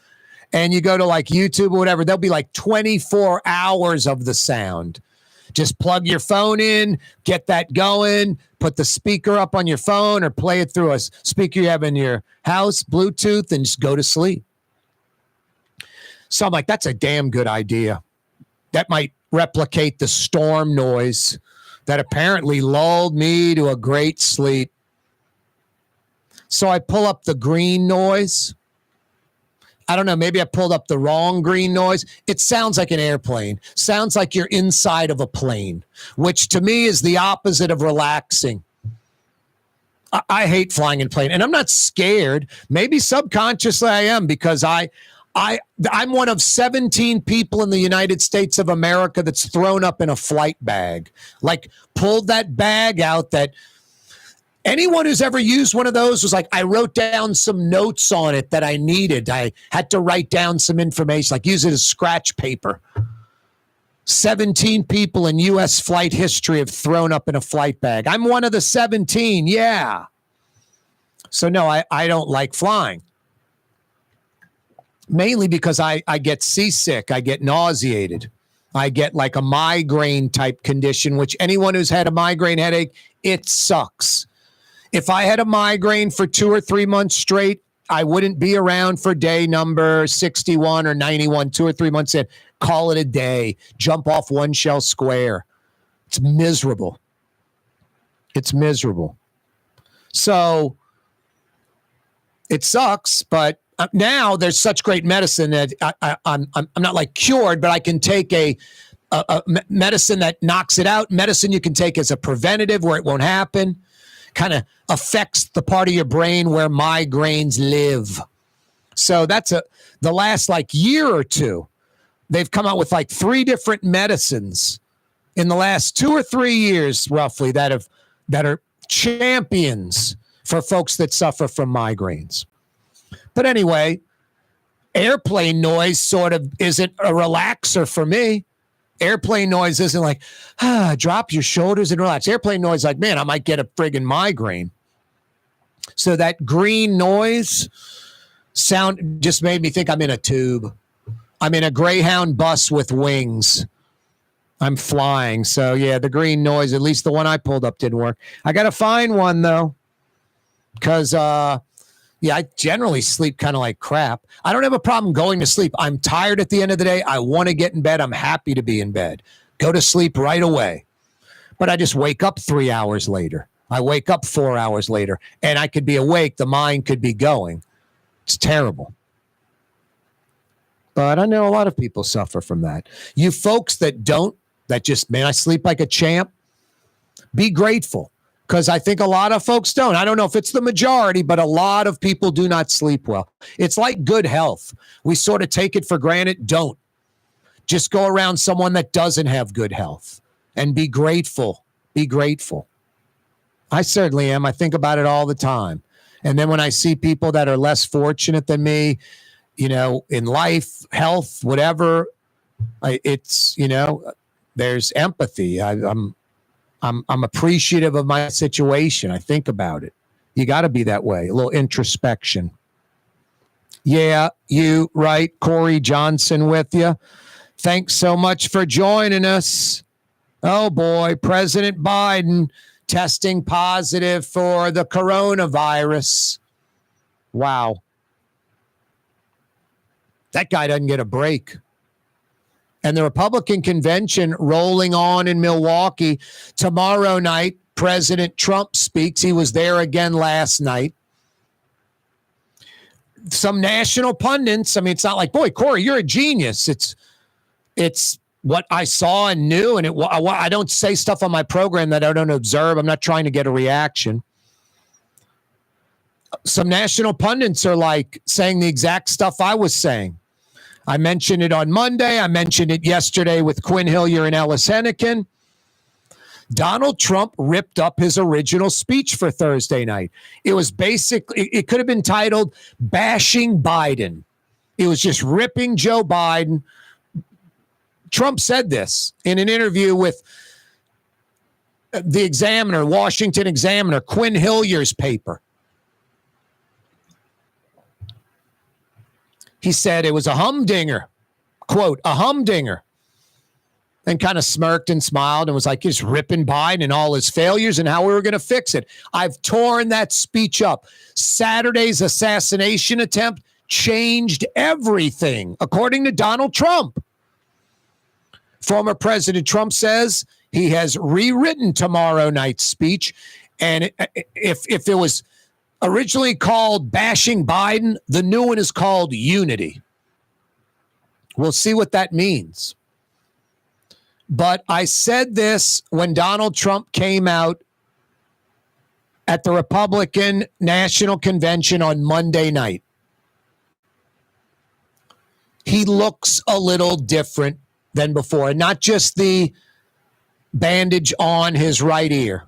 And you go to like YouTube or whatever, there'll be like 24 hours of the sound. Just plug your phone in, get that going, put the speaker up on your phone or play it through a speaker you have in your house, Bluetooth, and just go to sleep. So I'm like, that's a damn good idea. That might replicate the storm noise that apparently lulled me to a great sleep. So I pull up the green noise. I don't know, maybe I pulled up the wrong green noise. It sounds like an airplane. Sounds like you're inside of a plane, which to me is the opposite of relaxing. I hate flying in a plane, and I'm not scared. Maybe subconsciously I am because I'm one of 17 people in the United States of America that's thrown up in a flight bag. Like pulled that bag out that anyone who's ever used one of those was like, I wrote down some notes on it that I needed. I had to write down some information, like use it as scratch paper. 17 people in U.S. flight history have thrown up in a flight bag. I'm one of the 17, yeah. So no, I don't like flying. Mainly because I get seasick, I get nauseated. I get like a migraine type condition, which anyone who's had a migraine headache, it sucks. If I had a migraine for 2 or 3 months straight, I wouldn't be around for day number 61 or 91, 2 or 3 months in. Call it a day. Jump off one shell square. It's miserable. It's miserable. So it sucks, but now there's such great medicine that I'm not like cured, but I can take a medicine that knocks it out. Medicine you can take as a preventative where it won't happen. Kind of affects the part of your brain where migraines live. So that's the last like year or two, they've come out with like 3 different medicines in the last 2 or 3 years, roughly, that are champions for folks that suffer from migraines. But anyway, airplane noise sort of isn't a relaxer for me. Airplane noise isn't like, drop your shoulders and relax. Airplane noise, like, man, I might get a friggin' migraine. So that green noise sound just made me think I'm in a tube. I'm in a Greyhound bus with wings. I'm flying. So, yeah, the green noise, at least the one I pulled up didn't work. I got to find one, though, because, I generally sleep kind of like crap. I don't have a problem going to sleep. I'm tired at the end of the day. I want to get in bed. I'm happy to be in bed. Go to sleep right away. But I just wake up 3 hours later. I wake up 4 hours later, and I could be awake. The mind could be going. It's terrible. But I know a lot of people suffer from that. You folks that don't, that just, man, I sleep like a champ, be grateful. Because I think a lot of folks don't. I don't know if it's the majority, but a lot of people do not sleep well. It's like good health. We sort of take it for granted. Don't. Just go around someone that doesn't have good health and be grateful. Be grateful. I certainly am. I think about it all the time. And then when I see people that are less fortunate than me, in life, health, whatever, there's empathy. I'm appreciative of my situation. I think about it. You got to be that way. A little introspection. Yeah, you right. Corey Johnson with you. Thanks so much for joining us. Oh boy, President Biden testing positive for the coronavirus. Wow. That guy doesn't get a break. And the Republican convention rolling on in Milwaukee. Tomorrow night, President Trump speaks. He was there again last night. Some national pundits, it's not like, boy, Corey, you're a genius. It's what I saw and knew, and I don't say stuff on my program that I don't observe. I'm not trying to get a reaction. Some national pundits are like saying the exact stuff I was saying. I mentioned it on Monday. I mentioned it yesterday with Quinn Hillier and Ellis Hennigan. Donald Trump ripped up his original speech for Thursday night. It was basically, it could have been titled Bashing Biden. It was just ripping Joe Biden. Trump said this in an interview with the Examiner, Washington Examiner, Quinn Hillier's paper. He said it was a humdinger, quote, a humdinger, and kind of smirked and smiled and was like, just ripping Biden and all his failures and how we were going to fix it. I've torn that speech up. Saturday's assassination attempt changed everything, according to Donald Trump. Former President Trump says he has rewritten tomorrow night's speech. And if it was originally called Bashing Biden, the new one is called Unity. We'll see what that means. But I said this when Donald Trump came out at the Republican National Convention on Monday night. He looks a little different than before, and not just the bandage on his right ear.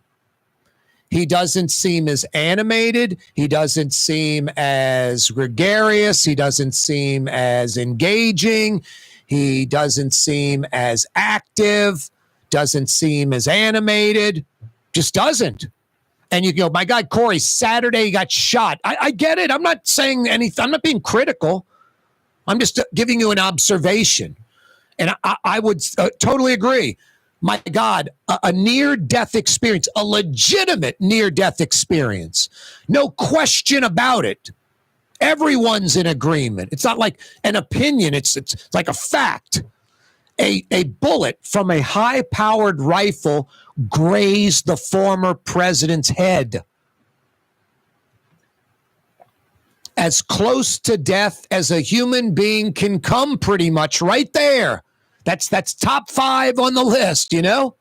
He doesn't seem as animated. He doesn't seem as gregarious. He doesn't seem as engaging. He doesn't seem as active, doesn't seem as animated, just doesn't. And you go, my God, Corey, Saturday he got shot. I get it. I'm not saying anything. I'm not being critical. I'm just giving you an observation. And I would totally agree. My God, a near-death experience, a legitimate near-death experience. No question about it. Everyone's in agreement. It's not like an opinion. It's like a fact. A bullet from a high-powered rifle grazed the former president's head. as close to death as a human being can come, pretty much right there. That's top 5 on the list, you know?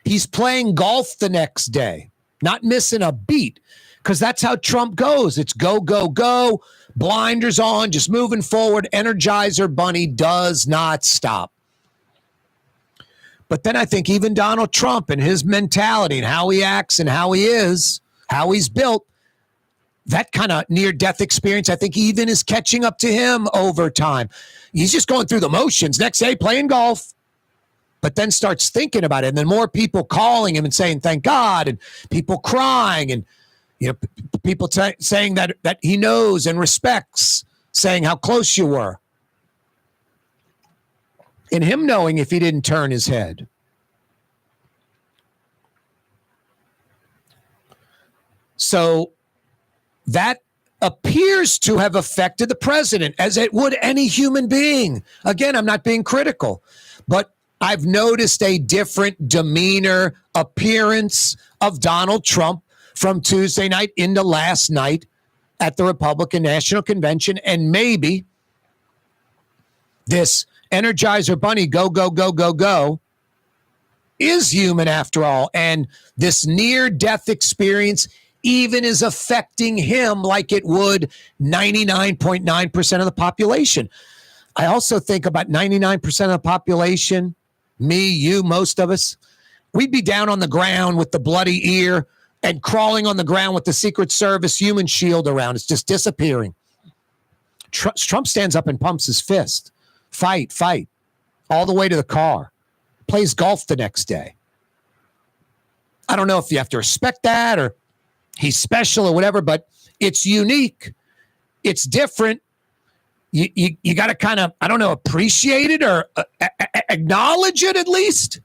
He's playing golf the next day, not missing a beat, because that's how Trump goes. It's go, go, go, blinders on, just moving forward. Energizer Bunny does not stop. But then I think even Donald Trump and his mentality and how he acts and how he is, how he's built, that kind of near-death experience, I think even is catching up to him over time. He's just going through the motions. Next day, playing golf. But then starts thinking about it, and then more people calling him and saying, thank God, and people crying, and people saying that he knows and respects, saying how close you were. And him knowing if he didn't turn his head. So that appears to have affected the president, as it would any human being. Again, I'm not being critical, but I've noticed a different demeanor, appearance of Donald Trump from Tuesday night into last night at the Republican National Convention. And maybe this Energizer Bunny, go, go, go, go, go, is human after all. And this near-death experience even is affecting him like it would 99.9% of the population. I also think about 99% of the population, me, you, most of us, we'd be down on the ground with the bloody ear and crawling on the ground with the Secret Service human shield around. It's just disappearing. Trump stands up and pumps his fist. Fight, all the way to the car. Plays golf the next day. I don't know if you have to respect that or he's special or whatever, but it's unique. It's different. You got to kind of, I don't know, appreciate it or acknowledge it at least.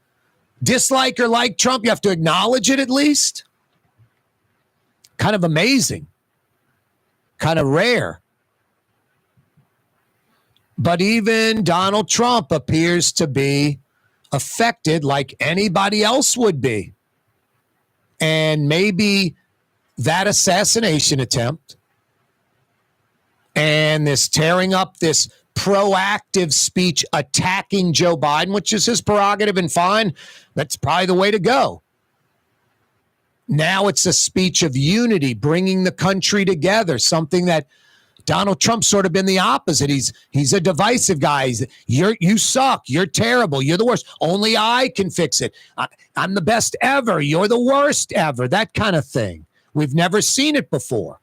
Dislike or like Trump, you have to acknowledge it at least. Kind of amazing. Kind of rare. But even Donald Trump appears to be affected like anybody else would be. And maybe that assassination attempt and this tearing up this proactive speech attacking Joe Biden, which is his prerogative and fine, that's probably the way to go. Now it's a speech of unity, bringing the country together, something that Donald Trump's sort of been the opposite. He's a divisive guy. You suck. You're terrible. You're the worst. Only I can fix it. I'm the best ever. You're the worst ever. That kind of thing. We've never seen it before.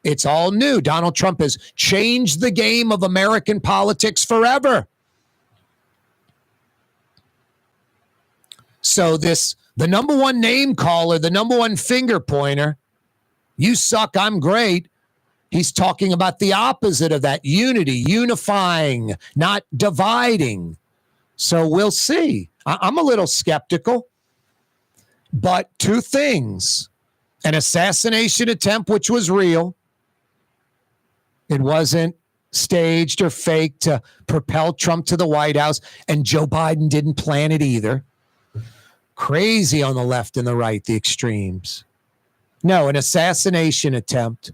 It's all new. Donald Trump has changed the game of American politics forever. So the number one name caller, the number one finger pointer, you suck, I'm great. He's talking about the opposite of that, unity, unifying, not dividing. So we'll see. I'm a little skeptical. But two things. An assassination attempt, which was real. It wasn't staged or faked to propel Trump to the White House. And Joe Biden didn't plan it either. Crazy on the left and the right, the extremes. No, an assassination attempt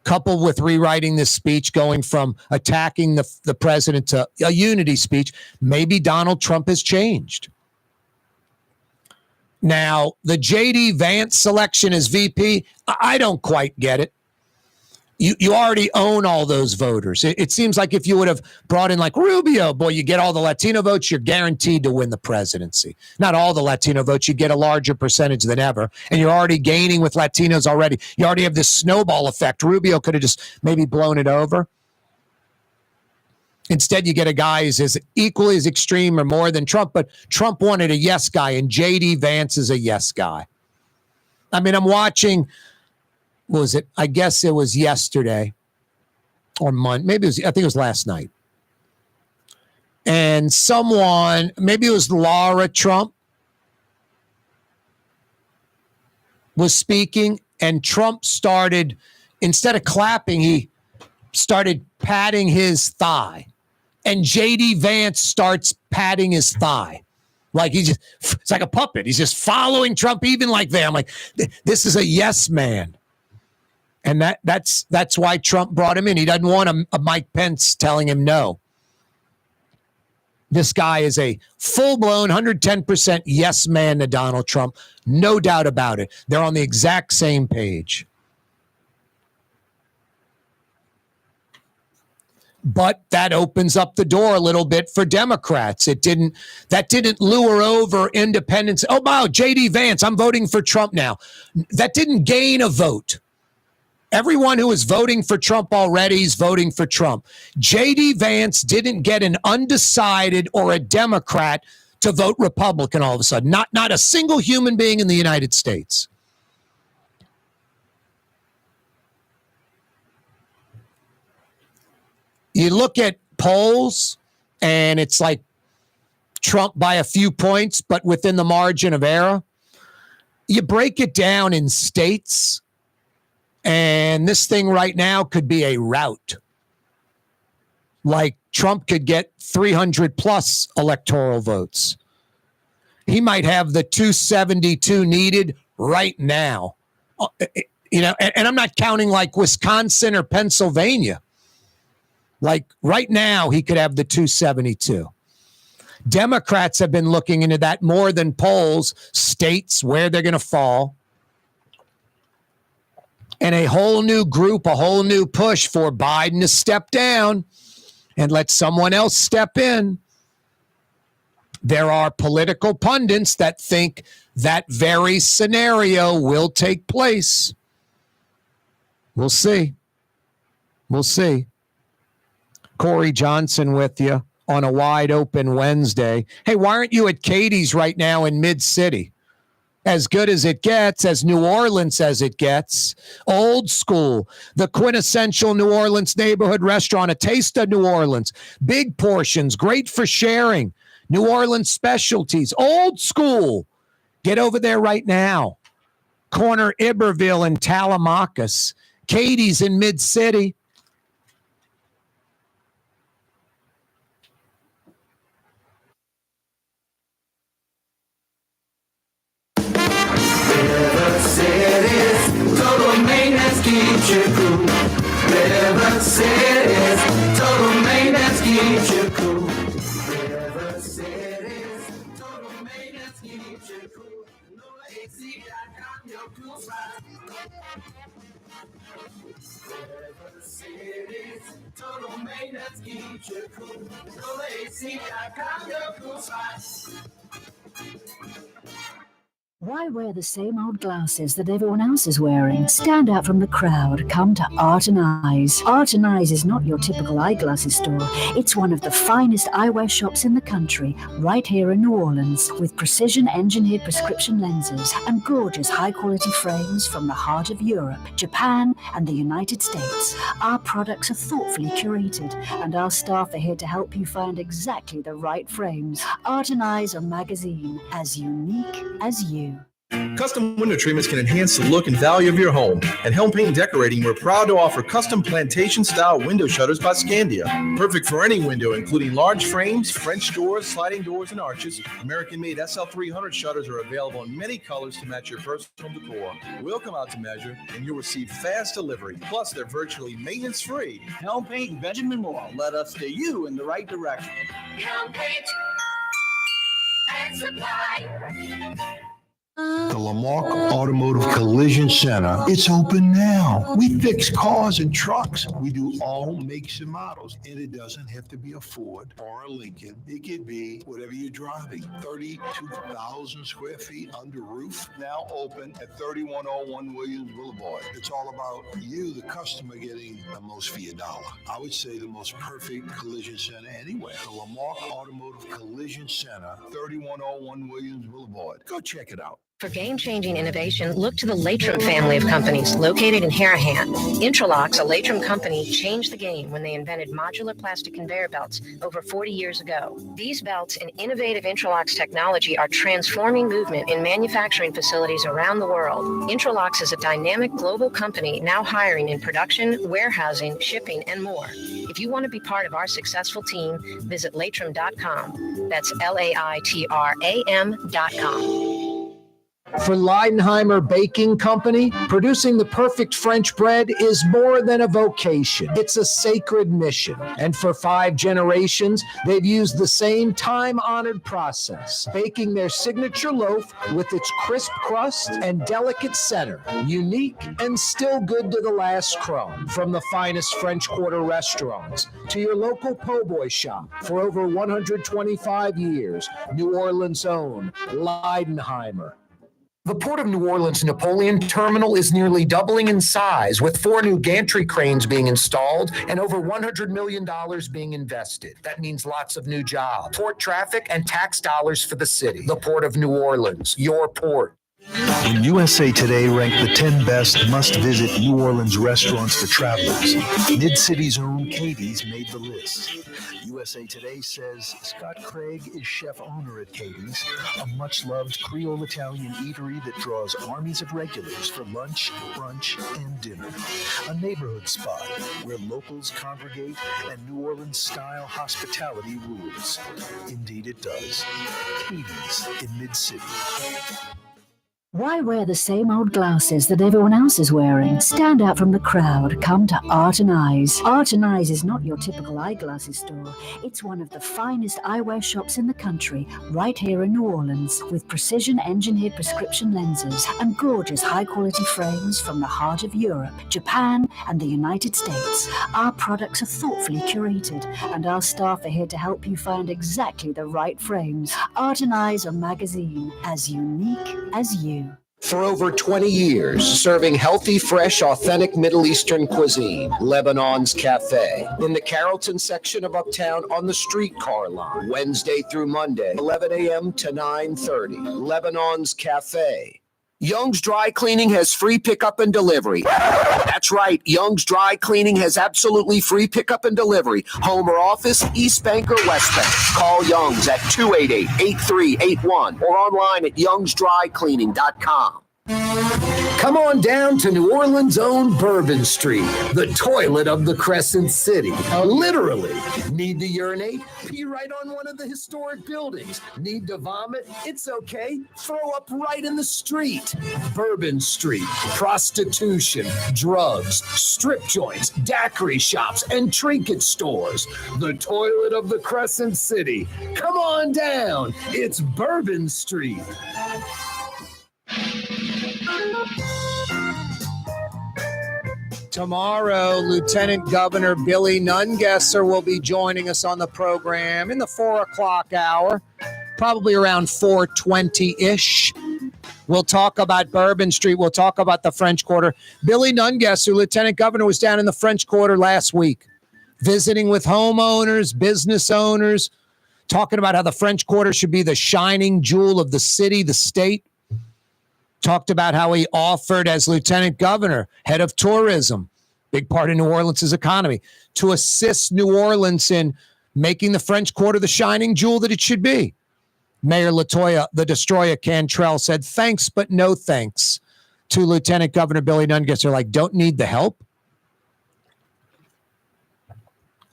coupled with rewriting this speech, going from attacking the president to a unity speech. Maybe Donald Trump has changed. Now, the J.D. Vance selection as VP, I don't quite get it. You already own all those voters. It seems like if you would have brought in like Rubio, boy, you get all the Latino votes, you're guaranteed to win the presidency. Not all the Latino votes, you get a larger percentage than ever. And you're already gaining with Latinos already. You already have this snowball effect. Rubio could have just maybe blown it over. Instead, you get a guy who's as equally as extreme or more than Trump, but Trump wanted a yes guy, and J.D. Vance is a yes guy. I mean, I'm watching... What was it? I guess it was yesterday or Monday. Maybe I think it was last night. And someone, maybe it was Laura Trump, was speaking, and Trump started, instead of clapping, he started patting his thigh. And J.D. Vance starts patting his thigh. Like it's like a puppet. He's just following Trump even like that. I'm like, this is a yes man. And that's why Trump brought him in. He doesn't want a Mike Pence telling him no. This guy is a full-blown 110% yes man to Donald Trump. No doubt about it. They're on the exact same page. But that opens up the door a little bit for Democrats. That didn't lure over independents. Oh, wow, J.D. Vance, I'm voting for Trump now. That didn't gain a vote. Everyone who is voting for Trump already is voting for Trump. J.D. Vance didn't get an undecided or a Democrat to vote Republican all of a sudden. Not a single human being in the United States. You look at polls, and it's like Trump by a few points, but within the margin of error. You break it down in states, and this thing right now could be a rout. Like Trump could get 300 plus electoral votes. He might have the 272 needed right now. And I'm not counting like Wisconsin or Pennsylvania. Like right now, he could have the 272. Democrats have been looking into that more than polls, states, where they're going to fall. And a whole new group, a whole new push for Biden to step down and let someone else step in. There are political pundits that think that very scenario will take place. We'll see. We'll see. Corey Johnson with you on a wide open Wednesday. Hey, why aren't you at Katie's right now in Mid-City? As good as it gets, as New Orleans as it gets. Old school, the quintessential New Orleans neighborhood restaurant, a taste of New Orleans. Big portions, great for sharing. New Orleans specialties, old school. Get over there right now. Corner Iberville and Tallahassee. Katie's in Mid-City. Total maintenance keeps you cool. River Cities, total maintenance keeps you cool. River Cities, total maintenance keeps you cool. No AC, I got your cool spot. River Cities, total maintenance keeps you cool. No AC, I got your cool spot. Why wear the same old glasses that everyone else is wearing? Stand out from the crowd. Come to Art and Eyes. Art and Eyes is not your typical eyeglasses store. It's one of the finest eyewear shops in the country, right here in New Orleans, with precision-engineered prescription lenses and gorgeous high-quality frames from the heart of Europe, Japan, and the United States. Our products are thoughtfully curated, and our staff are here to help you find exactly the right frames. Art and Eyes, a magazine as unique as you. Custom window treatments can enhance the look and value of your home. At Helm Paint and Decorating, we're proud to offer custom plantation-style window shutters by Scandia. Perfect for any window, including large frames, French doors, sliding doors, and arches. American-made SL300 shutters are available in many colors to match your personal decor. We'll come out to measure, and you'll receive fast delivery. Plus, they're virtually maintenance-free. Helm Paint and Benjamin Moore led us to you in the right direction. Helm Paint and Supply. The Lamarck Automotive Collision Center. It's open now. We fix cars and trucks. We do all makes and models. And it doesn't have to be a Ford or a Lincoln. It could be whatever you're driving. 32,000 square feet under roof. Now open at 3101 Williams Boulevard. It's all about you, the customer, getting the most for your dollar. I would say the most perfect collision center anywhere. The Lamarck Automotive Collision Center, 3101 Williams Boulevard. Go check it out. For game-changing innovation, look to the Latrim family of companies located in Harahan. Intralox, a Latrim company, changed the game when they invented modular plastic conveyor belts over 40 years ago. These belts and innovative Intralox technology are transforming movement in manufacturing facilities around the world. Intralox is a dynamic global company now hiring in production, warehousing, shipping, and more. If you want to be part of our successful team, visit Latrim.com. That's LAITRAM.com. For Leidenheimer Baking Company, producing the perfect French bread is more than a vocation. It's a sacred mission. And for 5 generations, they've used the same time-honored process, baking their signature loaf with its crisp crust and delicate center, unique and still good to the last crumb. From the finest French Quarter restaurants to your local po' boy shop, for over 125 years, New Orleans' own Leidenheimer. The Port of New Orleans Napoleon Terminal is nearly doubling in size, with 4 new gantry cranes being installed and over $100 million being invested. That means lots of new jobs, port traffic, and tax dollars for the city. The Port of New Orleans, your port. When USA Today ranked the 10 best must-visit New Orleans restaurants for travelers, Mid-City's own Katie's made the list. USA Today says Scott Craig is chef-owner at Katie's, a much-loved Creole Italian eatery that draws armies of regulars for lunch, brunch, and dinner. A neighborhood spot where locals congregate and New Orleans-style hospitality rules. Indeed it does. Katie's in Mid-City. Why wear the same old glasses that everyone else is wearing? Stand out from the crowd. Come to Art and Eyes. Art and Eyes is not your typical eyeglasses store. It's one of the finest eyewear shops in the country, right here in New Orleans, with precision-engineered prescription lenses and gorgeous high-quality frames from the heart of Europe, Japan, and the United States. Our products are thoughtfully curated, and our staff are here to help you find exactly the right frames. Art and Eyes, a magazine as unique as you. For over 20 years, serving healthy, fresh, authentic Middle Eastern cuisine, Lebanon's Cafe. In the Carrollton section of Uptown on the streetcar line, Wednesday through Monday, 11 a.m. to 9:30. Lebanon's Cafe. Young's Dry Cleaning has free pickup and delivery. That's right. Young's Dry Cleaning has absolutely free pickup and delivery. Home or office, East Bank or West Bank. Call Young's at 288-8381 or online at youngsdrycleaning.com. Come on down to New Orleans' own Bourbon Street, the toilet of the Crescent City. Literally. Need to urinate? Pee right on one of the historic buildings. Need to vomit? It's okay. Throw up right in the street. Bourbon Street. Prostitution, drugs, strip joints, daiquiri shops, and trinket stores. The toilet of the Crescent City. Come on down. It's Bourbon Street. Tomorrow, Lieutenant Governor Billy Nungesser will be joining us on the program in the 4 o'clock hour, probably around 4:20-ish. We'll talk about Bourbon Street. We'll talk about the French Quarter. Billy Nungesser, Lieutenant Governor, was down in the French Quarter last week, visiting with homeowners, business owners, talking about how the French Quarter should be the shining jewel of the city, the state. Talked about how he offered as lieutenant governor, head of tourism, big part of New Orleans' economy, to assist New Orleans in making the French Quarter the shining jewel that it should be. Mayor Latoya, the destroyer Cantrell, said thanks, but no thanks to Lieutenant Governor Billy Nungesser. Like, don't need the help.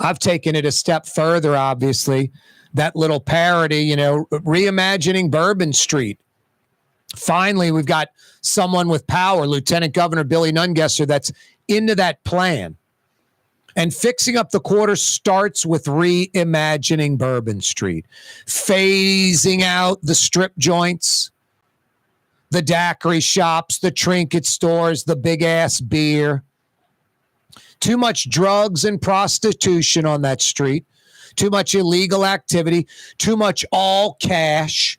I've taken it a step further, obviously. That little parody, reimagining Bourbon Street. Finally, we've got someone with power, Lieutenant Governor Billy Nungesser, that's into that plan. And fixing up the quarter starts with reimagining Bourbon Street, phasing out the strip joints, the daiquiri shops, the trinket stores, the big-ass beer. Too much drugs and prostitution on that street, too much illegal activity, too much all cash.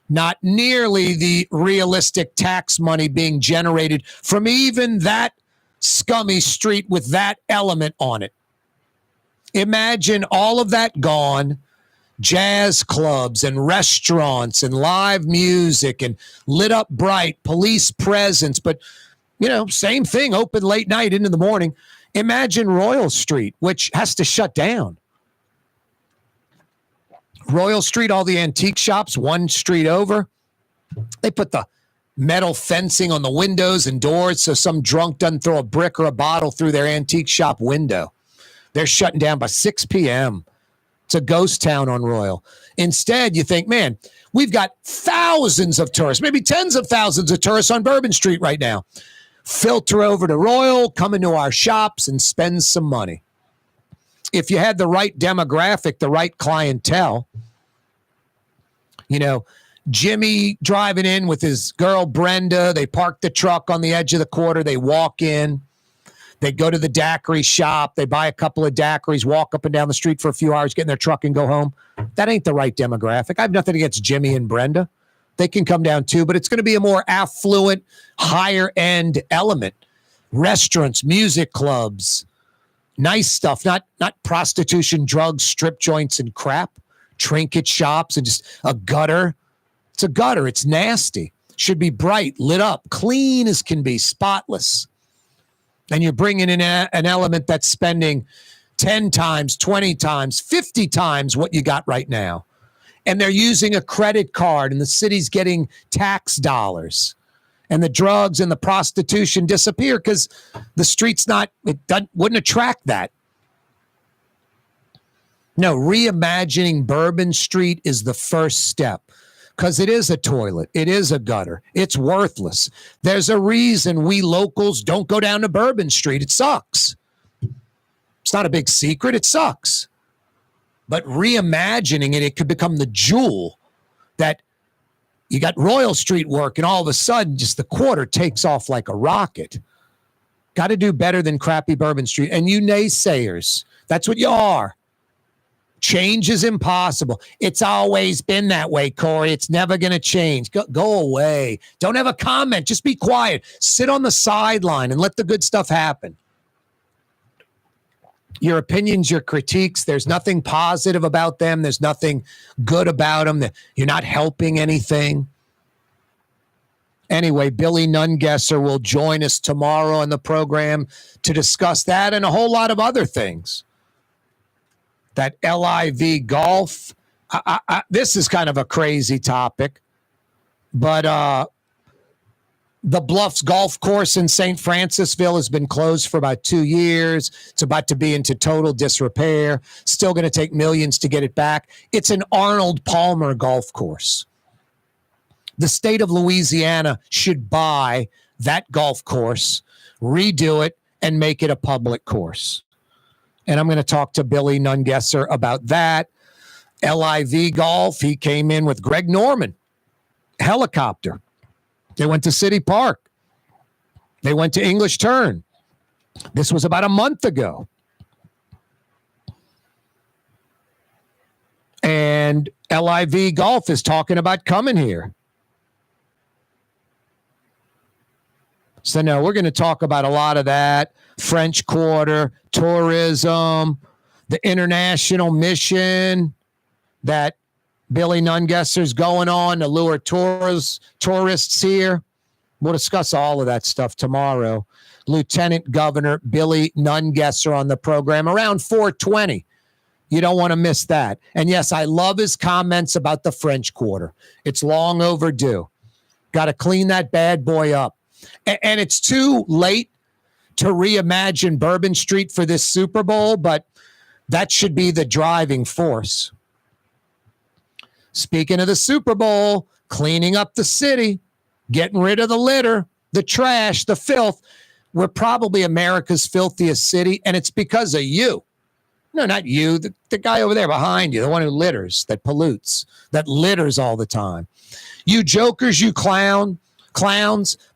Not nearly the realistic tax money being generated from even that scummy street with that element on it. Imagine all of that gone, jazz clubs and restaurants and live music and lit up bright, police presence, but, same thing, open late night into the morning. Imagine Royal Street, which has to shut down. Royal Street, all the antique shops, one street over. They put the metal fencing on the windows and doors so some drunk doesn't throw a brick or a bottle through their antique shop window. They're shutting down by 6 p.m. It's a ghost town on Royal. Instead, you think, man, we've got thousands of tourists, maybe tens of thousands of tourists on Bourbon Street right now. Filter over to Royal, come into our shops and spend some money. If you had the right demographic, the right clientele, Jimmy driving in with his girl Brenda, they park the truck on the edge of the quarter, they walk in, they go to the daiquiri shop, they buy a couple of daiquiris, walk up and down the street for a few hours, get in their truck and go home. That ain't the right demographic. I have nothing against Jimmy and Brenda. They can come down too, but it's going to be a more affluent, higher end element. Restaurants, music clubs, nice stuff, not prostitution, drugs, strip joints and crap, trinket shops and just a gutter. It's a gutter. It's nasty. Should be bright, lit up, clean as can be, spotless. And you're bringing in an element that's spending 10 times, 20 times, 50 times what you got right now. And they're using a credit card and the city's getting tax dollars. And the drugs and the prostitution disappear because the street's wouldn't attract that. No, reimagining Bourbon Street is the first step. Because it is a toilet. It is a gutter. It's worthless. There's a reason we locals don't go down to Bourbon Street. It sucks. It's not a big secret. It sucks. But reimagining it could become the jewel that you got Royal Street work and all of a sudden just the quarter takes off like a rocket. Got to do better than crappy Bourbon Street. And you naysayers, that's what you are. Change is impossible. It's always been that way, Corey. It's never going to change. Go away. Don't have a comment. Just be quiet. Sit on the sideline and let the good stuff happen. Your opinions, your critiques, there's nothing positive about them. There's nothing good about them. You're not helping anything. Anyway, Billy Nungesser will join us tomorrow on the program to discuss that and a whole lot of other things. That LIV golf, this is kind of a crazy topic, but the Bluffs golf course in St. Francisville has been closed for about 2 years. It's about to be into total disrepair. Still going to take millions to get it back. It's an Arnold Palmer golf course. The state of Louisiana should buy that golf course, redo it, and make it a public course. And I'm going to talk to Billy Nungesser about that. LIV Golf, he came in with Greg Norman, helicopter. They went to City Park. They went to English Turn. This was about a month ago. And LIV Golf is talking about coming here. So, no, we're going to talk about a lot of that. French Quarter, tourism, the international mission that Billy Nungesser's going on to lure tourists here. We'll discuss all of that stuff tomorrow. Lieutenant Governor Billy Nungesser on the program around 4:20. You don't want to miss that. And yes, I love his comments about the French Quarter. It's long overdue. Got to clean that bad boy up. And it's too late to reimagine Bourbon Street for this Super Bowl, but that should be the driving force. Speaking of the Super Bowl, cleaning up the city, getting rid of the litter, the trash, the filth. We're probably America's filthiest city, and it's because of you. No, not you. The guy over there behind you, the one who litters, that pollutes, that litters all the time. You jokers, you clowns,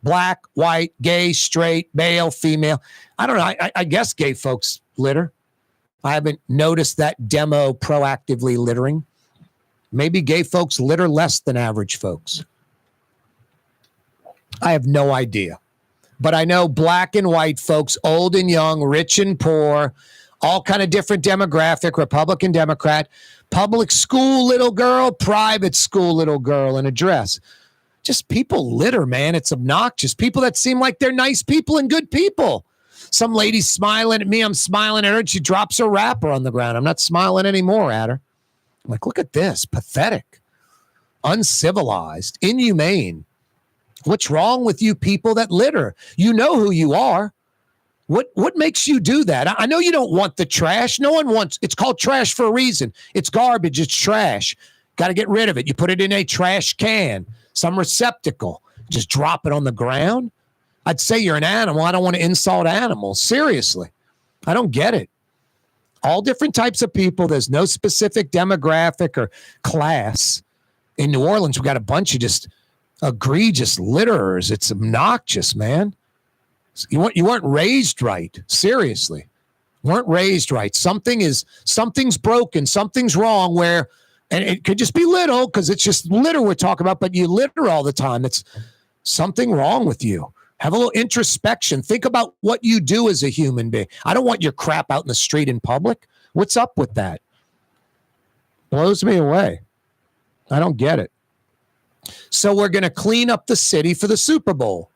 black, white, gay, straight, male, female. I don't know. I guess gay folks litter. I haven't noticed that demo proactively littering. Maybe gay folks litter less than average folks. I have no idea. But I know black and white folks, old and young, rich and poor, all kind of different demographic, Republican, Democrat, public school little girl, private school little girl in a dress. Just people litter, man. It's obnoxious. People that seem like they're nice people and good people. Some lady's smiling at me. I'm smiling at her, and she drops her wrapper on the ground. I'm not smiling anymore at her. I'm like, look at this. Pathetic. Uncivilized. Inhumane. What's wrong with you people that litter? You know who you are. What makes you do that? I know you don't want the trash. No one wants. It's called trash for a reason. It's garbage. It's trash. Got to get rid of it. You put it in a trash can, some receptacle. Just drop it on the ground. I'd say you're an animal. I don't want to insult animals. Seriously. I don't get it. All different types of people. There's no specific demographic or class. In New Orleans, we got a bunch of just egregious litterers. It's obnoxious, man. You weren't raised right. Seriously. Weren't raised right. Something's broken. Something's wrong where, and it could just be little because it's just litter we're talking about, but you litter all the time. It's something wrong with you. Have a little introspection. Think about what you do as a human being. I don't want your crap out in the street in public. What's up with that? Blows me away. I don't get it. So we're going to clean up the city for the Super Bowl.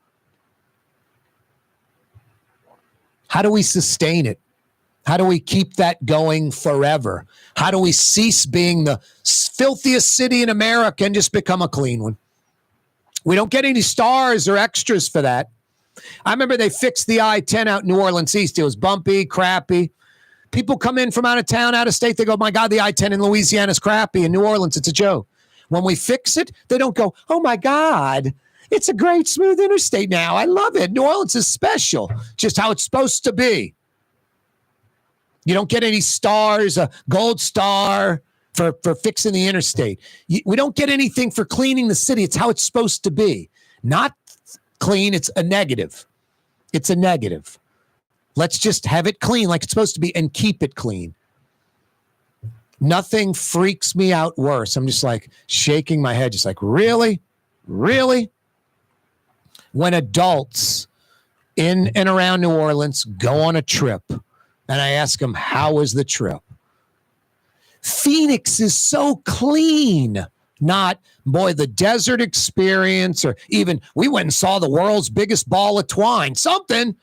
How do we sustain it? How do we keep that going forever? How do we cease being the filthiest city in America and just become a clean one? We don't get any stars or extras for that. I remember they fixed the I-10 out in New Orleans East. It was bumpy, crappy. People come in from out of town, out of state. They go, my God, the I-10 in Louisiana is crappy. In New Orleans, it's a joke. When we fix it, they don't go, oh, my God, it's a great smooth interstate now. I love it. New Orleans is special, just how it's supposed to be. You don't get any stars, a gold star for fixing the interstate. We don't get anything for cleaning the city. It's how it's supposed to be. Not clean, it's a negative. It's a negative. Let's just have it clean like it's supposed to be and keep it clean. Nothing freaks me out worse. I'm just like shaking my head, just like, really? Really? When adults in and around New Orleans go on a trip, and I ask them, how was the trip? Phoenix is so clean. Not, boy, the desert experience, or even we went and saw the world's biggest ball of twine. Something.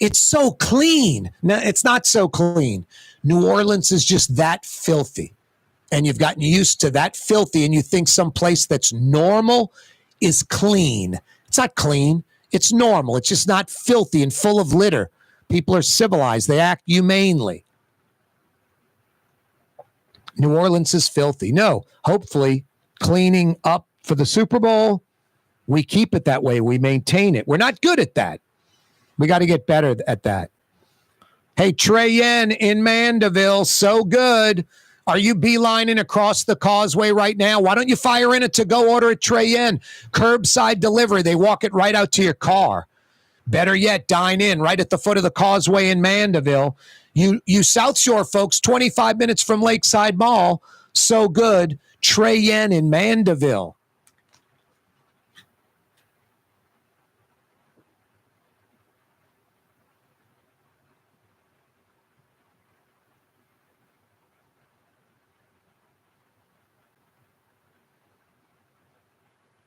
It's so clean. No, it's not so clean. New Orleans is just that filthy. And you've gotten used to that filthy, and you think someplace that's normal is clean. It's not clean. It's normal. It's just not filthy and full of litter. People are civilized. They act humanely. New Orleans is filthy. No, hopefully cleaning up for the Super Bowl, we keep it that way. We maintain it. We're not good at that. We got to get better at that. Hey, Trey Yen in Mandeville, so good. Are you beelining across the causeway right now? Why don't you fire in a to-go order at Trey Yen? Curbside delivery. They walk it right out to your car. Better yet, dine in right at the foot of the causeway in Mandeville. You South Shore folks, 25 minutes from Lakeside Mall. So good. Trey Yen in Mandeville.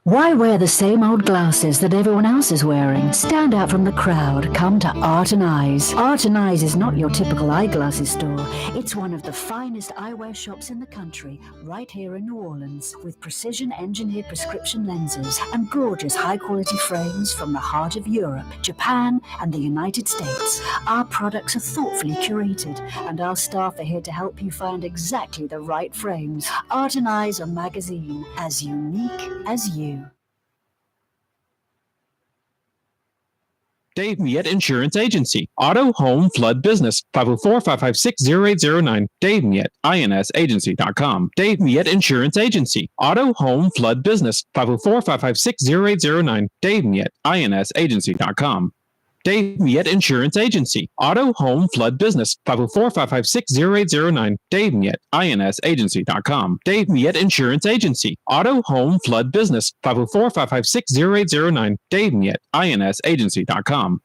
Why wear the same old glasses that everyone else is wearing? Stand out from the crowd. Come to Art and Eyes. Art and Eyes is not your typical eyeglasses store. It's one of the finest eyewear shops in the country, right here in New Orleans, with precision-engineered prescription lenses and gorgeous high-quality frames from the heart of Europe, Japan, and the United States. Our products are thoughtfully curated, and our staff are here to help you find exactly the right frames. Art and Eyes, a magazine as unique as you. Dave Miette Insurance Agency. Auto, home, flood, business. 504-556-0809. Dave Miette, INSagency.com. Dave Miette Insurance Agency. Auto, home, flood, business. 504-556-0809. Dave Miette, INSagency.com. Dave Miette Insurance Agency. Auto, home, flood, business. 504-556-0809. Dave Miette, INSagency.com. Dave Miette Insurance Agency. Auto, home, flood, business. 504-556-0809. Dave Miette, INSagency.com.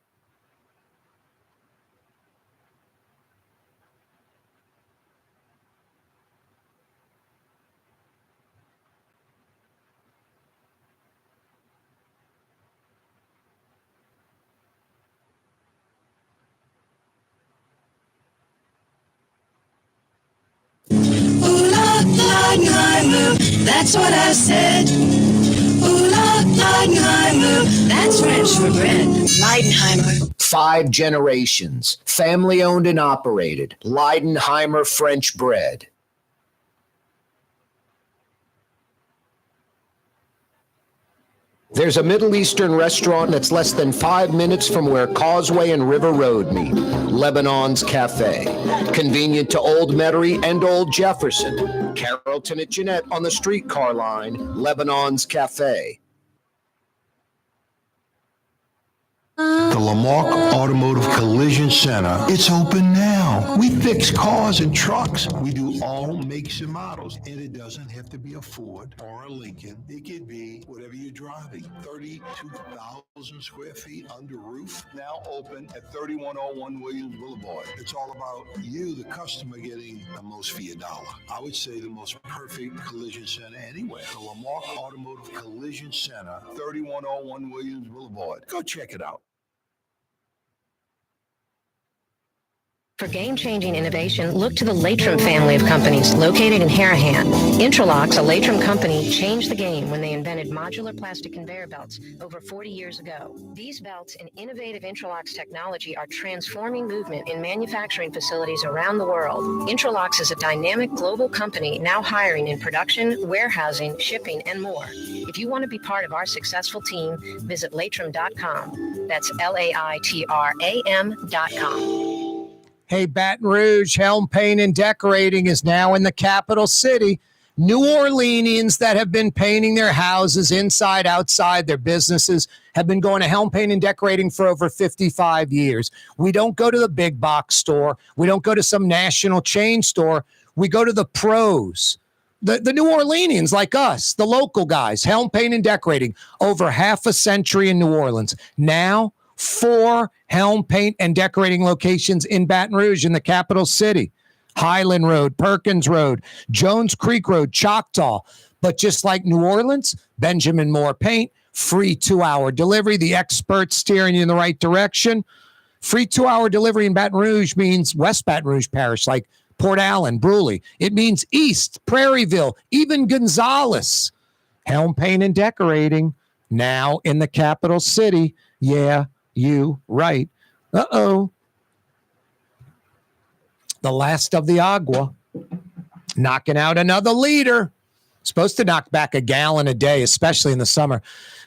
That's what I said. Ooh, Leidenheimer. That's French for bread. Leidenheimer. 5 generations, family owned and operated, Leidenheimer French bread. There's a Middle Eastern restaurant that's less than 5 minutes from where Causeway and River Road meet, Lebanon's Cafe. Convenient to Old Metairie and Old Jefferson. Carrollton at Jeanette on the streetcar line, Lebanon's Cafe. The Lamarck Automotive Collision Center. It's open now. We fix cars and trucks. We do all makes and models. And it doesn't have to be a Ford or a Lincoln. It could be whatever you're driving. 32,000 square feet under roof. Now open at 3101 Williams Boulevard. It's all about you, the customer, getting the most for your dollar. I would say the most perfect collision center anywhere. The Lamarck Automotive Collision Center, 3101 Williams Boulevard. Go check it out. For game-changing innovation, look to the Latrim family of companies located in Harahan. Intralocks, a Latrim company, changed the game when they invented modular plastic conveyor belts over 40 years ago. These belts and innovative Intralocks technology are transforming movement in manufacturing facilities around the world. Intralocks is a dynamic global company now hiring in production, warehousing, shipping, and more. If you want to be part of our successful team, visit Latrim.com. That's LAITRAM.com. Hey, Baton Rouge, Helm Paint and Decorating is now in the capital city. New Orleanians that have been painting their houses inside, outside, their businesses have been going to Helm Paint and Decorating for over 55 years. We don't go to the big box store. We don't go to some national chain store. We go to the pros, the New Orleanians like us, the local guys. Helm Paint and Decorating, over half a century in New Orleans. Now, 4 Helm Paint and Decorating locations in Baton Rouge in the capital city. Highland Road, Perkins Road, Jones Creek Road, Choctaw. But just like New Orleans, Benjamin Moore Paint, free 2-hour delivery, the experts steering you in the right direction. Free 2-hour delivery in Baton Rouge means West Baton Rouge Parish, like Port Allen, Bruley. It means East, Prairieville, even Gonzales. Helm Paint and Decorating, now in the capital city. Yeah, you right. Uh-oh. The last of the agua. Knocking out another liter. Supposed to knock back a gallon a day, especially in the summer.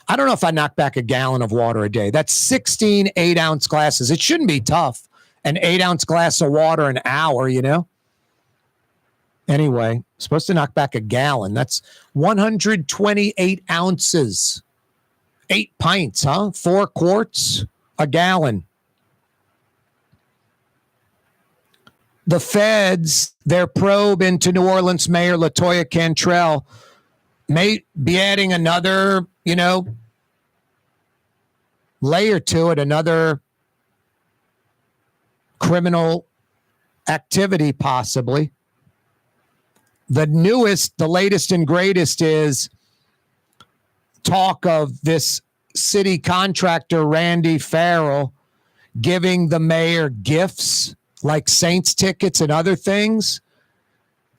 I don't know if I knock back a gallon of water a day. That's 16 8-ounce glasses. It shouldn't be tough. An 8-ounce glass of water an hour, you know? Anyway, supposed to knock back a gallon. That's 128 ounces. 8 pints, huh? 4 quarts, a gallon. The feds, their probe into New Orleans Mayor Latoya Cantrell may be adding another, layer to it, another criminal activity possibly. The newest, the latest and greatest is talk of this city contractor, Randy Farrell, giving the mayor gifts like Saints tickets and other things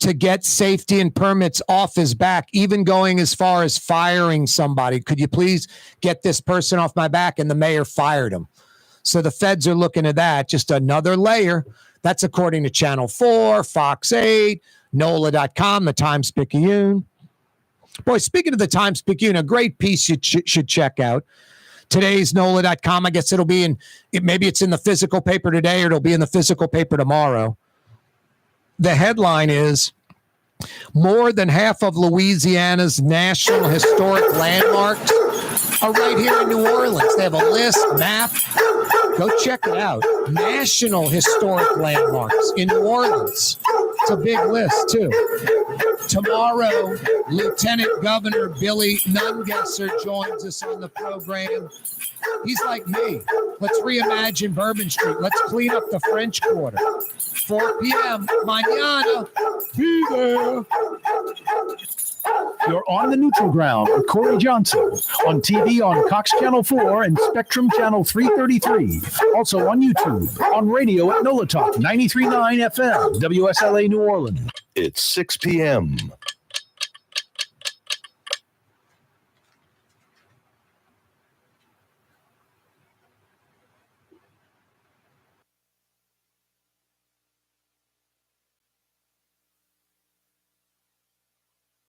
to get safety and permits off his back, even going as far as firing somebody. Could you please get this person off my back? And the mayor fired him. So the feds are looking at that, just another layer. That's according to Channel 4, Fox 8, NOLA.com, the Times-Picayune. Boy, speaking of the Times-Picayune, a great piece you should check out. Today's NOLA.com. I guess it'll be maybe it's in the physical paper today or it'll be in the physical paper tomorrow. The headline is, more than half of Louisiana's national historic landmarks are right here in New Orleans. They have a list, map. Go check it out. National historic landmarks in New Orleans. It's a big list, too. Tomorrow, Lieutenant Governor Billy Nungesser joins us on the program. He's like me. Let's reimagine Bourbon Street. Let's clean up the French Quarter. 4 p.m. Mañana. Be there. You're on the neutral ground with Corey Johnson on TV on Cox Channel 4 and Spectrum Channel 333. Also on YouTube, on radio at NOLA Talk 93.9 FM, WSLA New Orleans. It's 6 p.m.